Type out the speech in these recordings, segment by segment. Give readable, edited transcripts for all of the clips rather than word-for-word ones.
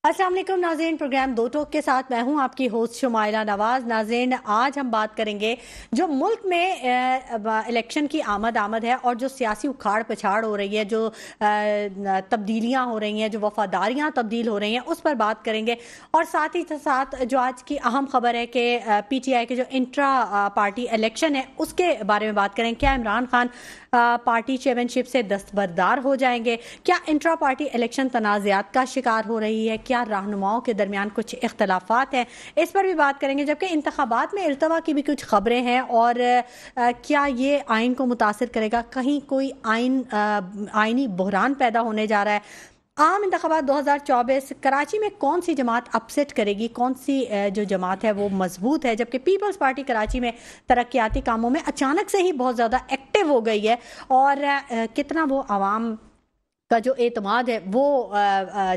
السلام علیکم ناظرین، پروگرام دو ٹوک کے ساتھ میں ہوں آپ کی ہوسٹ شمائلہ نواز۔ ناظرین، آج ہم بات کریں گے جو ملک میں الیکشن کی آمد ہے اور جو سیاسی اکھاڑ پچھاڑ ہو رہی ہے، جو تبدیلیاں ہو رہی ہیں، جو وفاداریاں تبدیل ہو رہی ہیں، اس پر بات کریں گے۔ اور ساتھ ہی ساتھ جو آج کی اہم خبر ہے کہ پی ٹی آئی کے جو انٹرا پارٹی الیکشن ہے اس کے بارے میں بات کریں۔ کیا عمران خان پارٹی چیئرمین شپ سے دستبردار ہو جائیں گے؟ کیا انٹرا پارٹی الیکشن تنازعات کا شکار ہو رہی ہے؟ کیا رہنماؤں کے درمیان کچھ اختلافات ہیں؟ اس پر بھی بات کریں گے۔ جبکہ انتخابات میں التوا کی بھی کچھ خبریں ہیں، اور کیا یہ آئین کو متاثر کرے گا؟ کہیں کوئی آئینی بحران پیدا ہونے جا رہا ہے؟ عام انتخابات 2024 کراچی میں کون سی جماعت اپسیٹ کرے گی؟ کون سی جو جماعت ہے وہ مضبوط ہے؟ جبکہ پیپلز پارٹی کراچی میں ترقیاتی کاموں میں اچانک سے ہی بہت زیادہ ایکٹیو ہو گئی ہے، اور کتنا وہ عوام کا جو اعتماد ہے وہ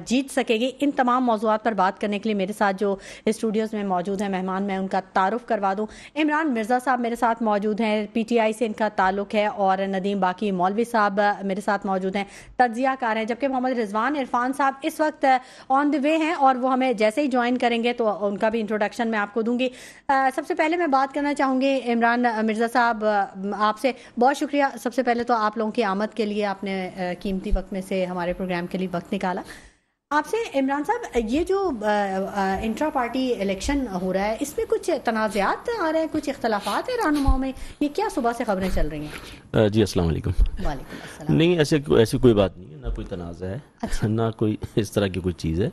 جیت سکے گی؟ ان تمام موضوعات پر بات کرنے کے لیے میرے ساتھ جو اسٹوڈیوز میں موجود ہیں مہمان، میں ان کا تعارف کروا دوں۔ عمران مرزا صاحب میرے ساتھ موجود ہیں، پی ٹی آئی سے ان کا تعلق ہے، اور ندیم باقی مولوی صاحب میرے ساتھ موجود ہیں، تجزیہ کار ہیں۔ جبکہ محمد رضوان عرفان صاحب اس وقت آن دی وے ہیں، اور وہ ہمیں جیسے ہی جوائن کریں گے تو ان کا بھی انٹروڈکشن میں آپ کو دوں گی۔ سب سے پہلے میں بات کرنا چاہوں گی عمران مرزا صاحب آپ سے۔ بہت شکریہ سب سے پہلے تو آپ لوگوں کی آمد کے لیے، آپ نے قیمتی وقت میں سے ہمارے پروگرام کے لیے وقت نکالا۔ آپ سے عمران صاحب، یہ جو انٹرا پارٹی الیکشن ہو رہا ہے، اس میں کچھ تنازعات آ رہے ہیں، کچھ اختلافات ہیں رہنماؤں میں، یہ کیا صبح سے خبریں چل رہی ہیں؟ جی السلام علیکم۔ وعلیکم السلام۔ نہیں، ایسی کوئی بات نہیں ہے، نہ کوئی تنازع ہے، اچھا، نہ کوئی اس طرح کی کوئی چیز ہے۔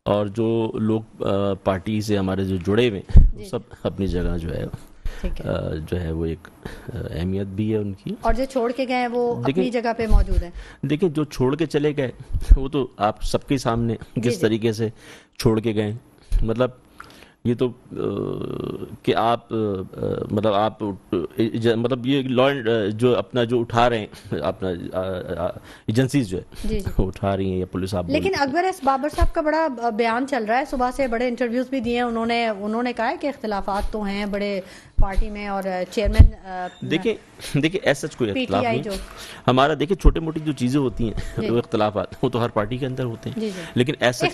اور جو لوگ پارٹی سے ہمارے جو جڑے ہوئے ہیں وہ سب اپنی جگہ جو ہے وہ ایک اہمیت بھی ہے ان کی، اور جو چھوڑ کے گئے ہیں وہ اپنی جگہ پہ موجود ہیں۔ دیکھیں جو چھوڑ کے چلے گئے وہ تو آپ سب کے سامنے کس طریقے سے چھوڑ کے گئے، مطلب یہ تو کہ آپ مطلب یہ لا جو اپنا جو اٹھا رہے ہیں، اپنا ایجنسیز جو ہے وہ اٹھا رہی ہیں، یا پولیس آپ لیکن اکبر ایس بابر صاحب کا بڑا بیان چل رہا ہے، صبح سے بڑے انٹرویوز بھی دیے ہیں انہوں نے کہا ہے کہ اختلافات تو ہیں بڑے پارٹی میں، اور چیئرمین دیکھیں ایسا کوئی اختلاف نہیں ہمارا۔ دیکھیں چھوٹے موٹی جو چیزیں ہوتی ہیں وہ اختلافات وہ تو ہر پارٹی کے اندر ہوتے ہیں، لیکن ایسا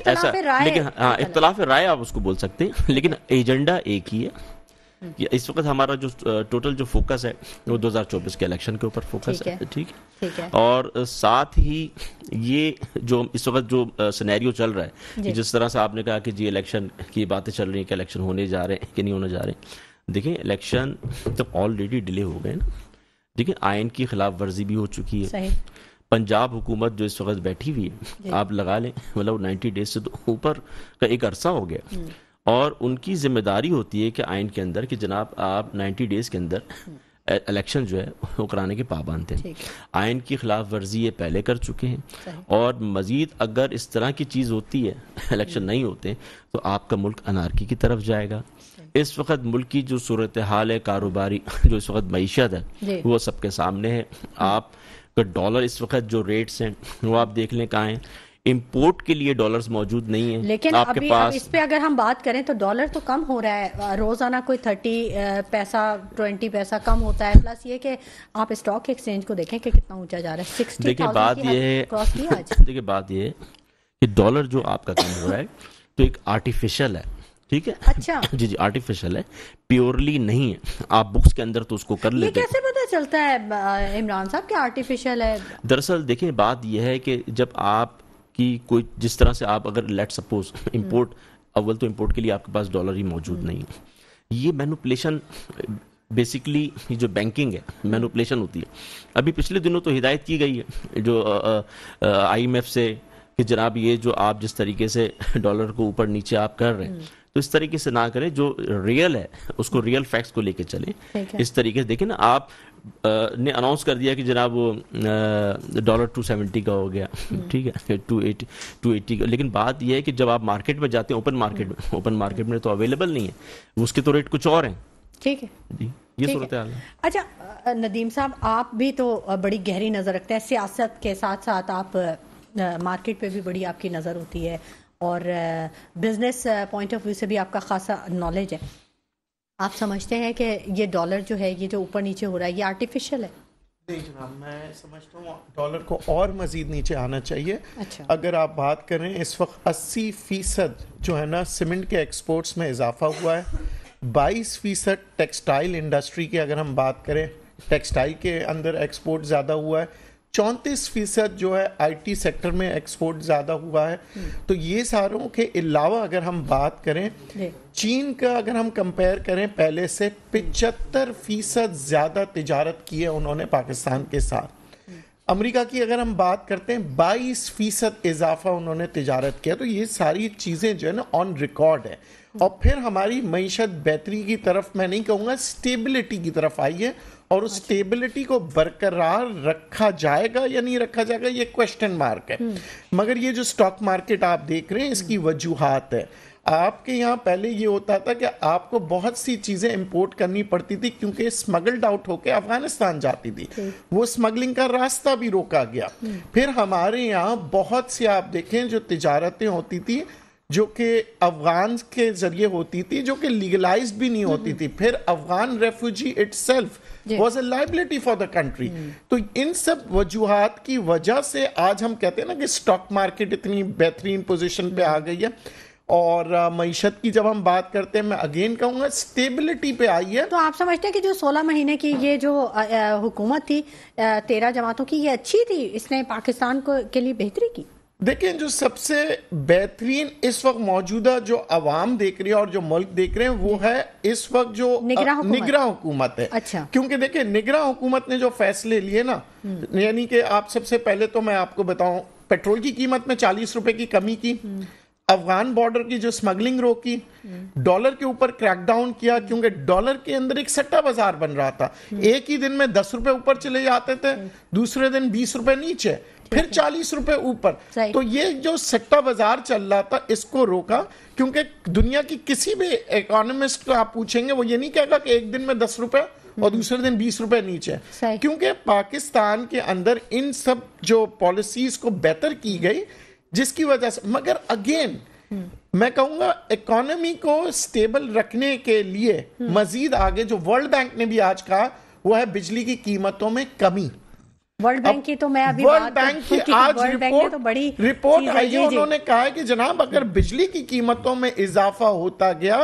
لیکن اختلاف رائے آپ اس کو بول سکتے ہیں، لیکن ایجنڈا ایک ہی ہے۔ اس وقت ہمارا جو ٹوٹل جو فوکس ہے وہ 2024 کے الیکشن کے اوپر فوکس ہے، ٹھیک ہے۔ اور ساتھ ہی یہ جو اس وقت جو سینیریو چل رہا ہے، جس طرح سے آپ نے کہا کہ جی الیکشن کی باتیں چل رہی ہیں کہ الیکشن ہونے جا رہے ہیں کہ نہیں ہونے جا رہے ہیں، دیکھیں الیکشن جب آلریڈی ڈیلے ہو گئے نا، دیکھیں آئین کی خلاف ورزی بھی ہو چکی ہے۔ پنجاب حکومت جو اس وقت بیٹھی ہوئی ہے، آپ لگا لیں مطلب 90 ڈیز سے تو اوپر کا ایک عرصہ ہو گیا، اور ان کی ذمہ داری ہوتی ہے کہ آئین کے اندر کہ جناب آپ 90 ڈیز کے اندر الیکشن جو ہے وہ کرانے کے پابند ہیں۔ آئین کی خلاف ورزی یہ پہلے کر چکے ہیں، اور مزید اگر اس طرح کی چیز ہوتی ہے، الیکشن نہیں ہوتے، تو آپ کا ملک انارکی کی طرف جائے گا۔ اس وقت ملک کی جو صورتحال ہے کاروباری، جو اس وقت معیشت ہے وہ سب کے سامنے ہے۔ آپ کا ڈالر اس وقت جو ریٹس ہیں وہ آپ دیکھ لیں کہاں ہیں، امپورٹ کے لیے ڈالرز موجود نہیں ہیں، لیکن آپ کے پاس اس پہ اگر ہم بات کریں تو ڈالر تو کم ہو رہا ہے، روزانہ کوئی 30 پیسہ 20 پیسہ کم ہوتا ہے، پلس یہ کہ آپ اسٹاک ایکسچینج کو دیکھیں کہ کتنا اونچا جا رہا ہے، 60,000 دیکھیں بات یہ ہے کہ ڈالر جو آپ کا کم ہو رہا ہے تو ایک آرٹیفیشل ہے، ٹھیک ہے، اچھا جی آرٹیفیشل ہے، پیورلی نہیں ہے۔ آپ بکس کے اندر تو اس کو کر لیتے، یہ کیسے پتہ چلتا ہے عمران صاحب کہ آرٹیفیشل ہے؟ دراصل دیکھیں بات یہ ہے کہ جب آپ کی کوئی جس طرح سے آپ اگر لیٹ سپوز امپورٹ، اول تو امپورٹ کے لیے آپ کے پاس ڈالر ہی موجود نہیں ہے، یہ مینوپولیشن بیسکلی یہ جو بینکنگ ہے مینوپولیشن ہوتی ہے۔ ابھی پچھلے دنوں تو ہدایت کی گئی ہے جو آئی ایم ایف سے کہ جناب یہ جو آپ جس طریقے سے ڈالر کو اوپر نیچے آپ کر رہے ہیں تو اس طریقے سے نہ کریں، جو ریئل ہے اس کو ریئل فیکٹس کو لے کے چلیں۔ اس طریقے سے دیکھیں نا، آپ نے اناؤنس کر دیا کہ جناب وہ ڈالر 270 کا ہو گیا، ٹھیک ہے، 280 کا، لیکن بات یہ ہے کہ جب آپ مارکیٹ میں جاتے ہیں، اوپن مارکیٹ میں تو اویلیبل نہیں ہے، اس کے تو ریٹ کچھ اور ہیں، ٹھیک ہے جی یہ صورتحال ہے۔ اچھا ندیم صاحب، آپ بھی تو بڑی گہری نظر رکھتے ہیں، سیاست کے ساتھ ساتھ آپ مارکیٹ پہ بھی بڑی آپ کی نظر ہوتی ہے، اور بزنس پوائنٹ آف ویو سے بھی آپ کا خاصا نالج ہے۔ آپ سمجھتے ہیں کہ یہ ڈالر جو ہے، یہ جو اوپر نیچے ہو رہا ہے، یہ آرٹیفیشل ہے؟ نہیں جناب، میں سمجھتا ہوں ڈالر کو اور مزید نیچے آنا چاہیے. اگر آپ بات کریں اس وقت 80% جو ہے نا سیمنٹ کے ایکسپورٹس میں اضافہ ہوا ہے, 22% ٹیکسٹائل انڈسٹری کی اگر ہم بات کریں ٹیکسٹائل کے اندر ایکسپورٹ زیادہ ہوا ہے, 34% جو ہے آئی ٹی سیکٹر میں ایکسپورٹ زیادہ ہوا ہے. تو یہ ساروں کے علاوہ اگر ہم بات کریں چین کا, اگر ہم کمپیئر کریں پہلے سے 75% زیادہ تجارت کی ہے انہوں نے پاکستان کے ساتھ. امریکہ کی اگر ہم بات کرتے ہیں 22% اضافہ انہوں نے تجارت کیا. تو یہ ساری چیزیں جو ہے نا آن ریکارڈ ہے. اور پھر ہماری معیشت بہتری کی طرف, میں نہیں کہوں گا سٹیبلٹی کی طرف آئی ہے, اور اس سٹیبلٹی کو برقرار رکھا جائے گا یا نہیں رکھا جائے گا یہ کویسچن مارک ہے. مگر یہ جو سٹاک مارکیٹ آپ دیکھ رہے ہیں اس کی وجوہات ہے. آپ کے یہاں پہلے یہ ہوتا تھا کہ آپ کو بہت سی چیزیں امپورٹ کرنی پڑتی تھی کیونکہ سمگلڈ آؤٹ ہو کے افغانستان جاتی تھی, وہ سمگلنگ کا راستہ بھی روکا گیا. پھر ہمارے یہاں بہت سی آپ دیکھیں جو تجارتیں ہوتی تھی جو کہ افغان کے ذریعے ہوتی تھی, جو کہ لیگلائزڈ بھی نہیں ہوتی تھی. پھر Afghan refugee it self was a liability for the country. تو ان سب وجوہات کی وجہ سے آج ہم کہتے ہیں نا کہ سٹاک مارکیٹ اتنی بہترین پوزیشن پہ آ گئی ہے. اور معیشت کی جب ہم بات کرتے ہیں, میں اگین کہوں گا سٹیبلٹی پہ آئی ہے. تو آپ سمجھتے ہیں کہ جو 16 مہینے کی یہ جو حکومت تھی 13 جماعتوں کی, یہ اچھی تھی, اس نے پاکستان کو کے لیے بہتری کی؟ دیکھیں جو سب سے بہترین اس وقت موجودہ جو عوام دیکھ رہی ہے اور جو ملک دیکھ رہے ہیں وہ ہے اس وقت جو نگراں حکومت ہے. کیونکہ دیکھیں نگراں حکومت نے جو فیصلے لیے نا, یعنی کہ آپ سب سے پہلے تو میں آپ کو بتاؤں پیٹرول کی قیمت میں 40 روپے کی کمی کی, افغان بارڈر کی جو سمگلنگ روکی, ڈالر کے اوپر کریک ڈاؤن کیا کیونکہ ڈالر کے اندر ایک سٹا بازار بن رہا تھا. ایک ہی دن میں 10 روپے اوپر چلے جاتے تھے, دوسرے دن 20 روپے نیچے, پھر 40 روپے اوپر. تو یہ جو سٹا بازار چل رہا تھا اس کو روکا, کیونکہ دنیا کی کسی بھی اکانومسٹ کو آپ پوچھیں گے وہ یہ نہیں کہے گا کہ ایک دن میں 10 روپے اور دوسرے دن 20 روپے نیچے. کیونکہ پاکستان کے اندر ان سب جو پالیسیز کو بہتر کی گئی جس کی وجہ سے. مگر اگین میں کہوں گا اکانومی کو سٹیبل رکھنے کے لیے مزید آگے جو ورلڈ بینک نے بھی آج کہا وہ ہے بجلی کی قیمتوں میں کمی. ورلڈ بینک کی تو میں ابھی ورلڈ بینک کی آج رپورٹ آئی ہے, انہوں نے کہا ہے کہ جناب اگر بجلی کی قیمتوں میں اضافہ ہوتا گیا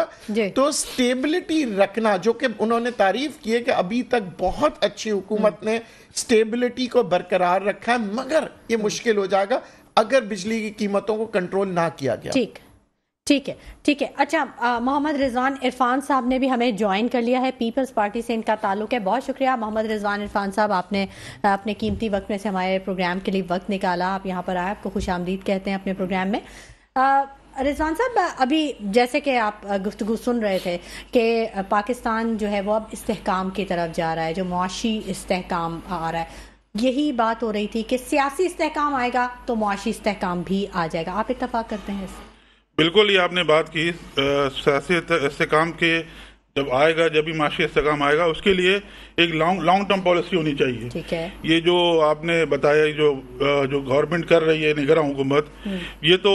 تو سٹیبلٹی رکھنا, جو کہ انہوں نے تعریف کی ہے کہ ابھی تک بہت اچھی حکومت نے سٹیبلٹی کو برقرار رکھا ہے, مگر یہ مشکل ہو جائے گا اگر بجلی کی قیمتوں کو کنٹرول نہ کیا گیا. ٹھیک ہے. اچھا, محمد رضوان عرفان صاحب نے بھی ہمیں جوائن کر لیا ہے, پیپلز پارٹی سے ان کا تعلق ہے. بہت شکریہ محمد رضوان عرفان صاحب, آپ نے اپنے قیمتی وقت میں سے ہمارے پروگرام کے لیے وقت نکالا, آپ یہاں پر آئے, آپ کو خوش آمدید کہتے ہیں اپنے پروگرام میں. رضوان صاحب, ابھی جیسے کہ آپ گفتگو سن رہے تھے کہ پاکستان جو ہے وہ اب استحکام کی طرف جا رہا ہے, جو معاشی استحکام آ رہا ہے, یہی بات ہو رہی تھی کہ سیاسی استحکام آئے گا تو معاشی استحکام بھی آ جائے گا. آپ اتفاق کرتے ہیں اس سے؟ بالکل, یہ آپ نے بات کی, سیاسی استحکام کے جب آئے گا, جب بھی معاشی استحکام آئے گا, اس کے لیے ایک لانگ ٹرم پالیسی ہونی چاہیے. ٹھیک ہے. یہ جو آپ نے بتایا جو گورنمنٹ کر رہی ہے نگراں حکومت, یہ تو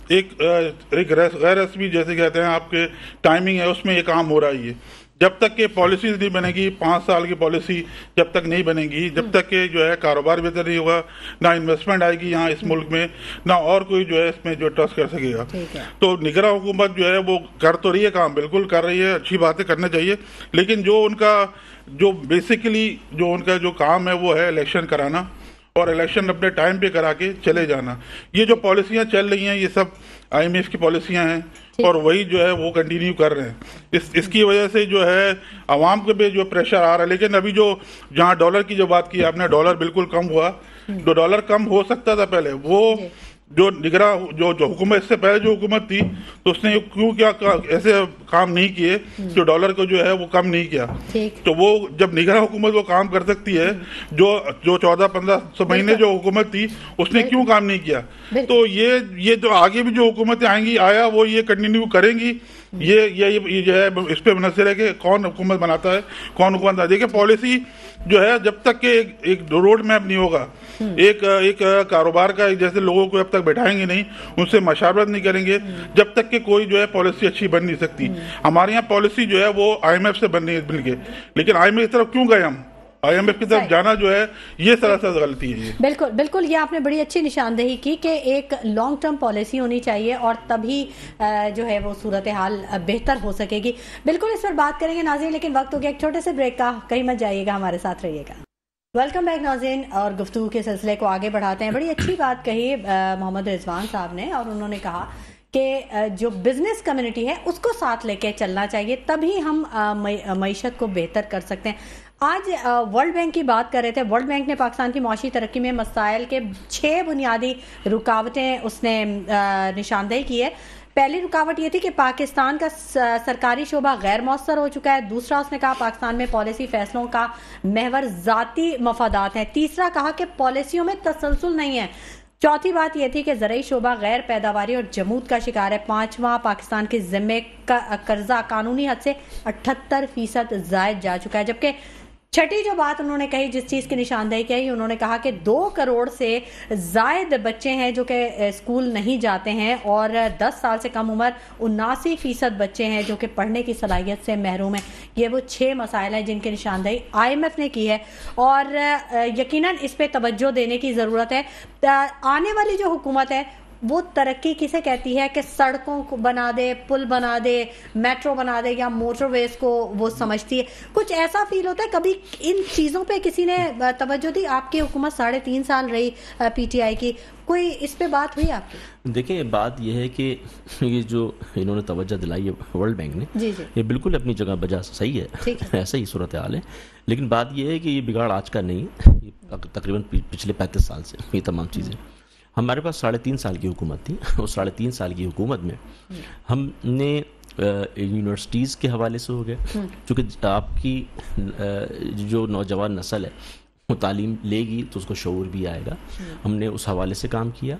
ایک غیر رسمی جیسے کہتے ہیں آپ کے ٹائمنگ ہے, اس میں یہ کام ہو رہا ہے. جب تک کہ پالیسیز نہیں بنے گی, 5 سال کی پالیسی جب تک نہیں بنے گی, جب تک کہ جو ہے کاروبار بہتر نہیں ہوگا, نہ انویسٹمنٹ آئے گی یہاں اس ملک میں, نہ اور کوئی جو ہے اس میں جو ٹرسٹ کر سکے گا. تو نگراں حکومت جو ہے وہ کر تو رہی ہے کام, بالکل کر رہی ہے, اچھی باتیں کرنا چاہیے, لیکن جو ان کا جو بیسیکلی جو ان کا جو کام ہے وہ ہے الیکشن کرانا, اور الیکشن اپنے ٹائم پہ کرا کے چلے جانا. یہ جو پالیسیاں چل رہی ہیں یہ سب آئی ایم ایف کی پالیسیاں ہیں, اور وہی جو ہے وہ کنٹینیو کر رہے ہیں. اس کی وجہ سے جو ہے عوام کو بھی جو پریشر آ رہا ہے. لیکن ابھی جو جہاں ڈالر کی جو بات کی آپ نے, ڈالر بالکل کم ہوا, جو ڈالر کم ہو سکتا تھا پہلے, وہ جو نگراں جو حکومت اس سے پہلے جو حکومت تھی تو اس نے کیوں کیا ایسے کام نہیں کیے جو ڈالر کو جو ہے وہ کم نہیں کیا. تو وہ جب نگراں حکومت وہ کام کر سکتی ہے, جو 14-15 مہینے جو حکومت تھی اس نے کیوں کام نہیں کیا, تو یہ جو آگے بھی جو حکومتیں آئیں گی آیا وہ یہ کنٹینیو کریں گی. یہ جو ہے اس پہ منحصر ہے کہ کون حکومت بناتا ہے, کون حکومت. دیکھیں پالیسی جو ہے جب تک کہ ایک روڈ میپ نہیں ہوگا, ایک کاروبار کا جیسے لوگوں کو جب تک بیٹھائیں گے نہیں, ان سے مشاورت نہیں کریں گے, جب تک کہ کوئی جو ہے پالیسی اچھی بن نہیں سکتی. ہمارے یہاں پالیسی جو ہے وہ آئی ایم ایف سے بن رہی ہے مل کے, لیکن آئی ایم ایف کی طرف کیوں گئے ہم؟ IMF کی طرف جانا جو ہے یہ سراسر غلطی ہے. بالکل بالکل, یہ آپ نے بڑی اچھی نشاندہی کی کہ ایک لانگ ٹرم پالیسی ہونی چاہیے اور تبھی جو ہے وہ صورتحال بہتر ہو سکے گی. بالکل اس پر بات کریں گے ناظرین, لیکن وقت ہو گیا ایک چھوٹے سے بریک کا, کہیں مت جائیے گا, ہمارے ساتھ رہیے گا. ویلکم بیک ناظرین, اور گفتگو کے سلسلے کو آگے بڑھاتے ہیں. بڑی اچھی بات کہی محمد رضوان صاحب نے, اور انہوں نے کہا کہ جو بزنس کمیونٹی ہے اس کو ساتھ لے کے چلنا چاہیے, تبھی ہم معیشت کو بہتر کر سکتے ہیں. آج ورلڈ بینک کی بات کر رہے تھے. ورلڈ بینک نے پاکستان کی معاشی ترقی میں مسائل کے 6 بنیادی رکاوٹیں اس نے نشاندہی کی ہے. پہلی رکاوٹ یہ تھی کہ پاکستان کا سرکاری شعبہ غیر مؤثر ہو چکا ہے. دوسرا اس نے کہا پاکستان میں پالیسی فیصلوں کا محور ذاتی مفادات ہیں. تیسرا کہا کہ پالیسیوں میں تسلسل نہیں ہے. چوتھی بات یہ تھی کہ زرعی شعبہ غیر پیداواری اور جمود کا شکار ہے. پانچواں, پاکستان کے ذمے کا قرضہ قانونی حد سے 78% زائد جا چکا ہے. جبکہ چھٹی جو بات انہوں نے کہی, جس چیز کی نشاندہی کی, انہوں نے کہا کہ 2 کروڑ سے زائد بچے ہیں جو کہ اسکول نہیں جاتے ہیں, اور 10 سال سے کم عمر 79% بچے ہیں جو کہ پڑھنے کی صلاحیت سے محروم ہیں. یہ وہ 6 مسائل ہیں جن کی نشاندہی IMF نے کی ہے, اور یقیناً اس پہ توجہ دینے کی ضرورت ہے. آنے والی جو حکومت ہے وہ ترقی کسے کہتی ہے کہ سڑکوں کو بنا دے, پل بنا دے, میٹرو بنا دے, یا موٹر ویز کو وہ سمجھتی ہے. کچھ ایسا فیل ہوتا ہے کبھی ان چیزوں پہ کسی نے توجہ دی؟ آپ کی حکومت 3.5 سال رہی PTI کی, کوئی اس پہ بات ہوئی آپ کی؟ دیکھیں, بات یہ ہے کہ یہ جو انہوں نے توجہ دلائی ہے ورلڈ بینک نے, یہ بالکل اپنی جگہ بجا صحیح ہے, ایسا ہی صورتحال ہے. لیکن بات یہ ہے کہ یہ بگاڑ آج کا نہیں, یہ تقریباً پچھلے 35 سال سے یہ تمام چیزیں. ہمارے پاس 3.5 سال کی حکومت تھی. اس 3.5 سال کی حکومت میں ہم نے یونیورسٹیز کے حوالے سے ہو گئے, چونکہ آپ کی جو نوجوان نسل ہے وہ تعلیم لے گی تو اس کو شعور بھی آئے گا. ہم نے اس حوالے سے کام کیا,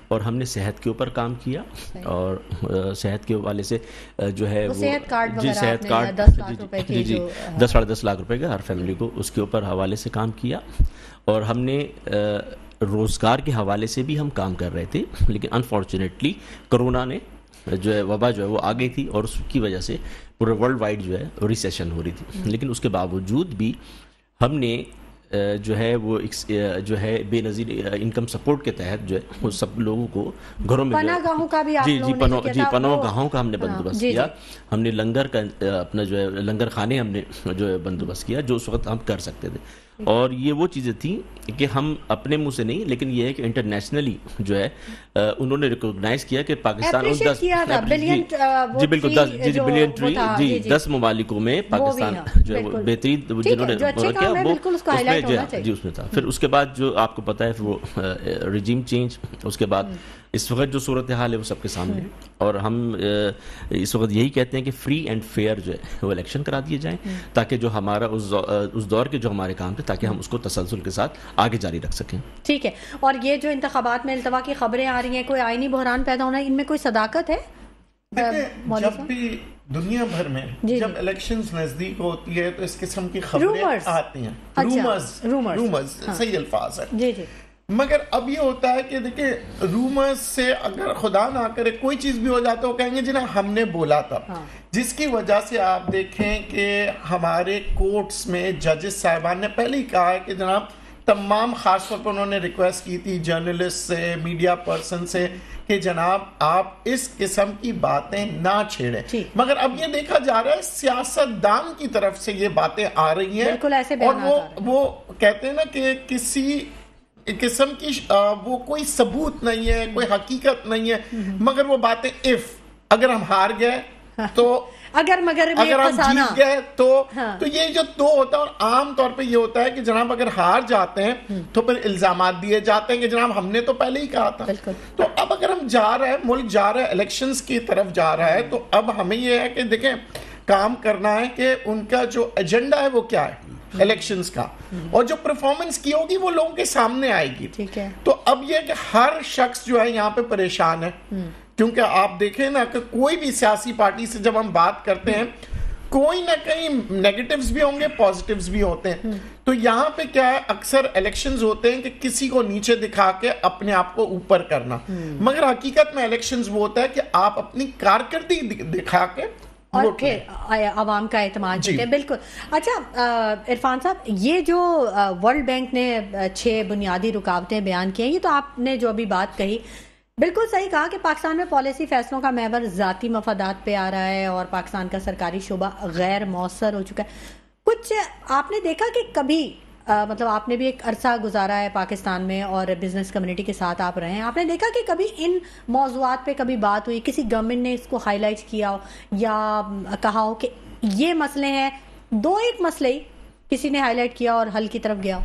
اور ہم نے صحت کے اوپر کام کیا, اور صحت کے حوالے سے جو ہے وہ صحت کارڈ, صحت کارڈ 10-10.5 لاکھ روپے کا ہر فیملی کو, اس کے اوپر حوالے سے کام کیا. اور ہم نے روزگار کے حوالے سے بھی ہم کام کر رہے تھے, لیکن انفارچونیٹلی کرونا نے جو ہے وبا جو ہے وہ آ گئی تھی, اور اس کی وجہ سے پورے ورلڈ وائڈ جو ہے ریسیشن ہو رہی تھی. لیکن اس کے باوجود بھی ہم نے جو ہے وہ جو ہے بے نظیر انکم سپورٹ کے تحت جو ہے وہ سب لوگوں کو گھروں میں پناہ گاہوں کا بھی پناہ گاہوں کا ہم نے بندوبست کیا. ہم نے لنگر کا اپنا جو ہے لنگر خانے ہم نے جو ہے بندوبست کیا, جو اس وقت ہم کر سکتے تھے. اور یہ وہ چیزیں تھیں کہ ہم اپنے منہ سے نہیں, لیکن یہ ہے کہ انٹرنیشنلی جو ہے انہوں نے ریکگنائز کیا کہ پاکستان جی بالکل 10 بلین ٹری 10 ممالکوں میں پاکستان جو ہے وہ بہترین جنہوں نے کیا وہ اس میں تھا. پھر اس کے بعد جو آپ کو پتا ہے وہ رجیم چینج, اس کے بعد اس وقت جو صورتحال ہے وہ سب کے سامنے, اور ہم اس وقت یہی کہتے ہیں کہ فری اینڈ فیئر جو ہے وہ الیکشن کرا دیے جائیں, تاکہ جو ہمارا اس دور کے جو ہمارے کام تھے تاکہ ہم اس کو تسلسل کے ساتھ آگے جاری رکھ سکیں. ٹھیک ہے. اور یہ جو انتخابات میں التوا کی خبریں آ رہی ہیں, کوئی آئینی بحران پیدا ہونا, ان میں کوئی صداقت ہے؟ جب بھی دنیا بھر میں جب الیکشنز نزدیک ہوتی ہے تو اس قسم کی خبریں آتی ہیں, رومرز صحیح الفاظ ہے. جی جی. مگر اب یہ ہوتا ہے کہ دیکھیں رومرز سے اگر خدا نہ کرے کوئی چیز بھی ہو جاتا ہے, وہ کہیں گے جناب ہم نے بولا تھا, جس کی وجہ سے آپ دیکھیں کہ ہمارے کورٹس میں ججز صاحبان نے پہلے ہی کہا ہے کہ جناب تمام, خاص طور پر انہوں نے ریکویسٹ کی تھی جرنلسٹ سے, میڈیا پرسن سے, کہ جناب آپ اس قسم کی باتیں نہ چھیڑیں. مگر اب یہ دیکھا جا رہا ہے سیاست دان کی طرف سے یہ باتیں آ رہی ہیں, اور وہ کہتے ہیں نا کہ کسی قسم کی وہ کوئی ثبوت نہیں ہے, کوئی حقیقت نہیں ہے, مگر وہ باتیں اگر ہم ہار گئے تو اگر ہم جیت گئے تو یہ جو دو ہوتا ہے. اور عام طور پہ یہ ہوتا ہے کہ جناب اگر ہار جاتے ہیں تو پھر الزامات دیے جاتے ہیں کہ جناب ہم نے تو پہلے ہی کہا تھا. تو اب اگر ہم جا رہے ہیں, ملک جا رہا ہے الیکشنز کی طرف جا رہا ہے, تو اب ہمیں یہ ہے کہ دیکھیں کام کرنا ہے کہ ان کا جو ایجنڈا ہے وہ کیا ہے الیکشنز کا, اور جو پرفارمنس کی ہوگی وہ لوگوں کے سامنے آئے گی. تو اب یہ کہ ہر شخص جو ہے یہاں پہ پریشان ہے, کیونکہ آپ دیکھیں نا کہ کوئی بھی سیاسی پارٹی سے جب ہم بات کرتے ہیں کوئی نہ کہیں نیگیٹیوز بھی ہوں گے, پازیٹیوز بھی ہوتے ہیں. تو یہاں پہ کیا ہے, اکثر الیکشنز ہوتے ہیں کہ کسی کو نیچے دکھا کے اپنے آپ کو اوپر کرنا, مگر حقیقت میں الیکشنز وہ ہوتا ہے کہ آپ اپنی کارکردگی دکھا کے اور پھر عوام کا اعتماد جیتے. بالکل. اچھا عرفان صاحب، یہ جو ورلڈ بینک نے 6 بنیادی رکاوٹیں بیان کی ہیں، یہ تو آپ نے جو ابھی بات کہی بالکل صحیح کہا کہ پاکستان میں پالیسی فیصلوں کا محور ذاتی مفادات پہ آ رہا ہے اور پاکستان کا سرکاری شعبہ غیر مؤثر ہو چکا ہے. کچھ آپ نے دیکھا کہ کبھی مطلب آپ نے بھی ایک عرصہ گزارا ہے پاکستان میں اور بزنس کمیونٹی کے ساتھ آپ رہے ہیں، آپ نے دیکھا کہ کبھی ان موضوعات پہ کبھی بات ہوئی، کسی گورنمنٹ نے اس کو ہائی لائٹ کیا ہو یا کہا ہو کہ یہ مسئلے ہیں، 2-1 مسئلے ہی کسی نے ہائی لائٹ کیا اور حل کی طرف گیا ہو؟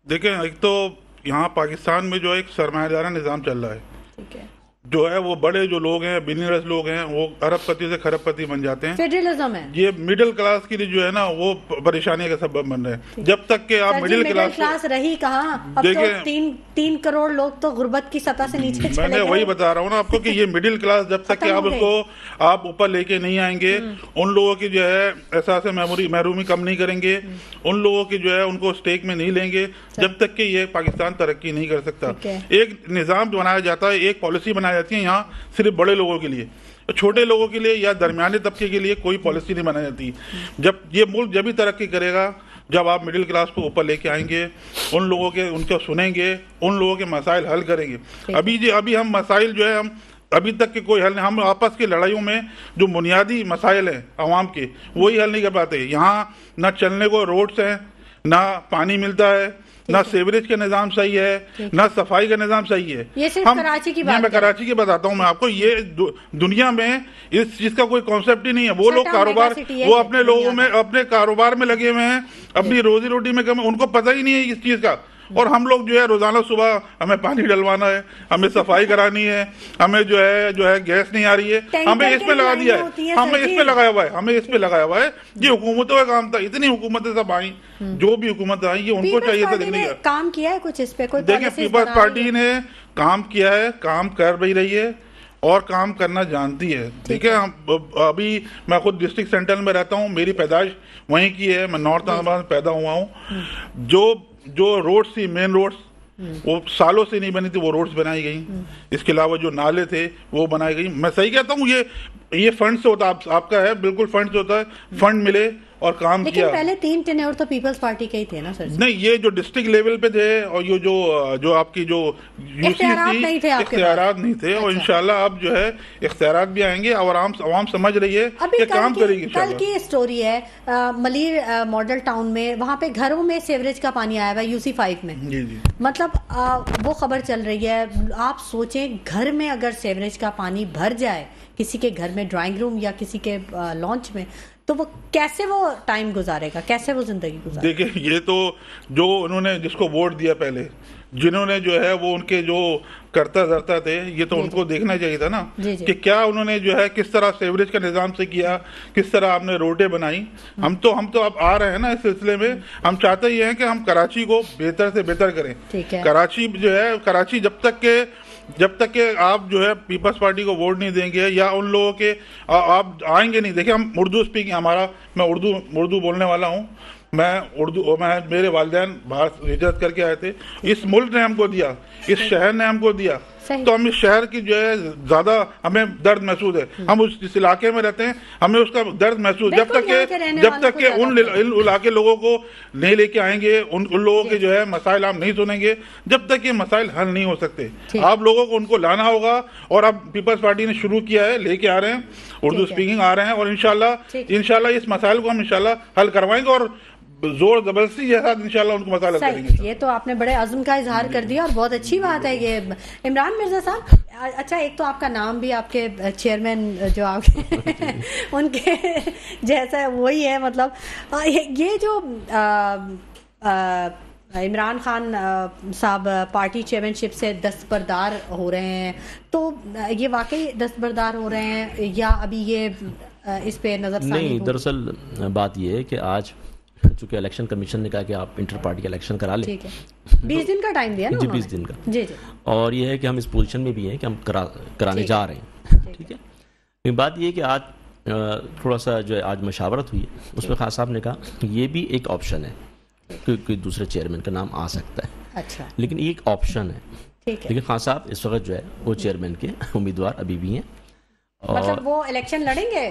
دیکھیں، ایک تو یہاں پاکستان میں جو ایک سرمایہ دارہ نظام چل رہا ہے، ٹھیک ہے، جو ہے وہ بڑے جو لوگ ہیں، بلینئرز لوگ ہیں، وہ ارب پتی سے کھرب پتی بن جاتے ہیں. فیڈرلزم ہے. یہ مڈل کلاس کے لیے جو ہے نا وہ پریشانی کا سبب بن رہے ہیں. جب تک کہ آپ مڈل کلاس رہی کہاں، اب تو 3 کروڑ لوگ تو غربت کی سطح سے نیچے چلے گئے. میں نے وہی بتا رہا ہوں نا آپ کو کہ یہ مڈل کلاس جب تک کہ آپ اس کو آپ اوپر لے کے نہیں آئیں گے، ان لوگوں کی جو ہے احساس محرومی کم نہیں کریں گے، ان لوگوں کی جو ہے ان کو اسٹیک میں نہیں لیں گے، جب تک کہ یہ پاکستان ترقی نہیں کر سکتا. ایک نظام بنایا جاتا ہے، ایک پالیسی بنائی جاتی ہے یہاں صرف بڑے لوگوں کے لیے، چھوٹے لوگوں کے لیے یا درمیانے طبقے کے لیے کوئی پالیسی نہیں بنائی جاتی. جب یہ ملک جب ہی ترقی کرے گا جب آپ مڈل کلاس کو اوپر لے کے آئیں گے، ان لوگوں کے ان کو سنیں گے، ان لوگوں کے مسائل حل کریں گے. ابھی ہم مسائل جو ہے ہم ابھی تک کے کوئی حل نہیں، ہم آپس کی لڑائیوں میں جو بنیادی مسائل ہیں عوام کے وہی حل نہیں کر پاتے. یہاں نہ چلنے کو روڈس ہیں، نہ پانی ملتا ہے، نہ سیوریج کا نظام صحیح ہے، نہ صفائی کا نظام صحیح ہے. یہ صرف کراچی کی بات، میں کراچی کی بتاتا ہوں میں آپ کو. یہ دنیا میں اس چیز کا کوئی کانسیپٹ ہی نہیں ہے. وہ لوگ کاروبار، وہ اپنے لوگوں میں اپنے کاروبار میں لگے ہوئے ہیں، اپنی روزی روٹی میں کم، ان کو پتہ ہی نہیں ہے اس چیز کا. اور ہم لوگ جو ہے روزانہ صبح ہمیں پانی ڈلوانا ہے، ہمیں صفائی کرانی ہے، ہمیں جو ہے گیس نہیں آ رہی ہے، ہمیں اس پہ لگا دیا ہے، ہمیں اس پہ لگایا ہوا ہے. یہ حکومتوں کا کام تھا. اتنی حکومتیں سب آئیں، جو بھی حکومت آئی یہ ان کو چاہیے تھا دیکھنے کا. کام کیا ہے کچھ اس پہ؟ کوئی دیکھیں، پیپلز پارٹی نے کام کیا ہے، کام کر بھی رہی ہے اور کام کرنا جانتی ہے. ٹھیک ہے، ابھی میں خود ڈسٹرکٹ سینٹرل میں رہتا ہوں، میری پیدائش وہیں کی ہے، میں نارتھ آباد میں پیدا ہوا ہوں. جو روڈس تھی، مین روڈس، وہ سالوں سے نہیں بنی تھی، وہ روڈس بنائی گئی. اس کے علاوہ جو نالے تھے وہ بنائے گئی. میں صحیح کہتا ہوں، یہ فنڈ سے ہوتا ہے، آپ کا ہے بالکل فنڈ سے ہوتا ہے، فنڈ ملے اور کام کیا. لیکن پہلے 3 ٹینیور تو پیپلز پارٹی کے ہی تھے نا سر؟ نہیں، یہ جو ڈسٹرکٹ لیول پہ تھے اور یہ جو آپ کی جو اختیارات نہیں تھے، اور انشاءاللہ اب جو ہے اختیارات بھی آئیں گے اور عوام سمجھ رہی ہے کہ کام کرے گی. کل کی سٹوری ہے ملیر ماڈل ٹاؤن میں، وہاں پہ گھروں میں سیوریج کا پانی آیا ہوا ہے UC 5 میں. مطلب وہ خبر چل رہی ہے. آپ سوچیں گھر میں اگر سیوریج کا پانی بھر جائے کسی کے گھر میں، ڈرائنگ روم یا کسی کے لانچ میں، تو وہ کیسے وہ ٹائم گزارے گا، کیسے وہ زندگی گزارے گا؟ دیکھیں، یہ تو جو انہوں نے جس کو ووٹ دیا پہلے، جنہوں نے جو ہے وہ ان کے جو کرتا دھرتا تھے، یہ تو ان کو دیکھنا چاہیے تھا نا کہ کیا انہوں نے جو ہے کس طرح سیوریج کا نظام سے کیا، کس طرح آپ نے روڈیں بنائی. ہم تو اب آ رہے ہیں نا اس سلسلے میں. ہم چاہتے ہی ہیں کہ ہم کراچی کو بہتر سے بہتر کریں. کراچی جو ہے، کراچی جب تک کہ آپ جو ہے پیپلز پارٹی کو ووٹ نہیں دیں گے یا ان لوگوں کے آپ آئیں گے نہیں. دیکھیں، ہم اردو اسپیکنگ، میں اردو بولنے والا ہوں. میرے والدین باہر ہجرت کر کے آئے تھے. اس ملک نے ہم کو دیا، اس شہر نے ہم کو دیا، تو ہم اس شہر کی جو ہے زیادہ ہمیں درد محسوس ہے. ہم اس علاقے میں رہتے ہیں، ہمیں اس کا درد محسوس. جب تک کہ ان علاقے لوگوں کو نہیں لے کے آئیں گے، ان لوگوں کے جو ہے مسائل آپ نہیں سنیں گے، جب تک یہ مسائل حل نہیں ہو سکتے. آپ لوگوں کو ان کو لانا ہوگا. اور اب پیپلز پارٹی نے شروع کیا ہے، لے کے آ رہے ہیں، اردو اسپیکنگ آ رہے ہیں، اور انشاءاللہ اس مسائل کو ہم انشاءاللہ حل کروائیں گے اور زور زبردستی کے ساتھ انشاءاللہ ان کو مسئلہ کریں گے. یہ تو آپ نے بڑے عزم کا اظہار کر دیا اور بہت اچھی بات ہے یہ. عمران مرزا صاحب، اچھا ایک تو آپ کا نام بھی آپ کے چیئرمین جو آپ کے ان کے جیسا وہی ہے. مطلب یہ جو عمران خان صاحب پارٹی چیئرمین شپ سے دستبردار ہو رہے ہیں، تو یہ واقعی دستبردار ہو رہے ہیں یا ابھی یہ اس پہ نظر ثانی؟ نہیں، دراصل بات یہ ہے کہ آج چونکہ الیکشن کمیشن نے کہا کہ آپ انٹر پارٹی کا الیکشن کرا لیں. 20 دن کا ٹائم دیا نا؟ جی 20 دن کا. جی. اور یہ ہے کہ ہم اس پوزیشن میں بھی ہیں کہ ہم کرانے جا رہے ہیں. ٹھیک ہے. بات یہ ہے کہ آج تھوڑا سا جو ہے آج مشاورت ہوئی ہے، اس میں خان صاحب نے کہا کہ یہ بھی ایک آپشن ہے کہ کوئی دوسرے چیئرمین کا نام آ سکتا ہے. اچھا، لیکن یہ ایک آپشن ہے. لیکن خان صاحب اس وقت جو ہے وہ چیئرمین کے امیدوار ابھی بھی ہیں. مطلب وہ الیکشن لڑیں گے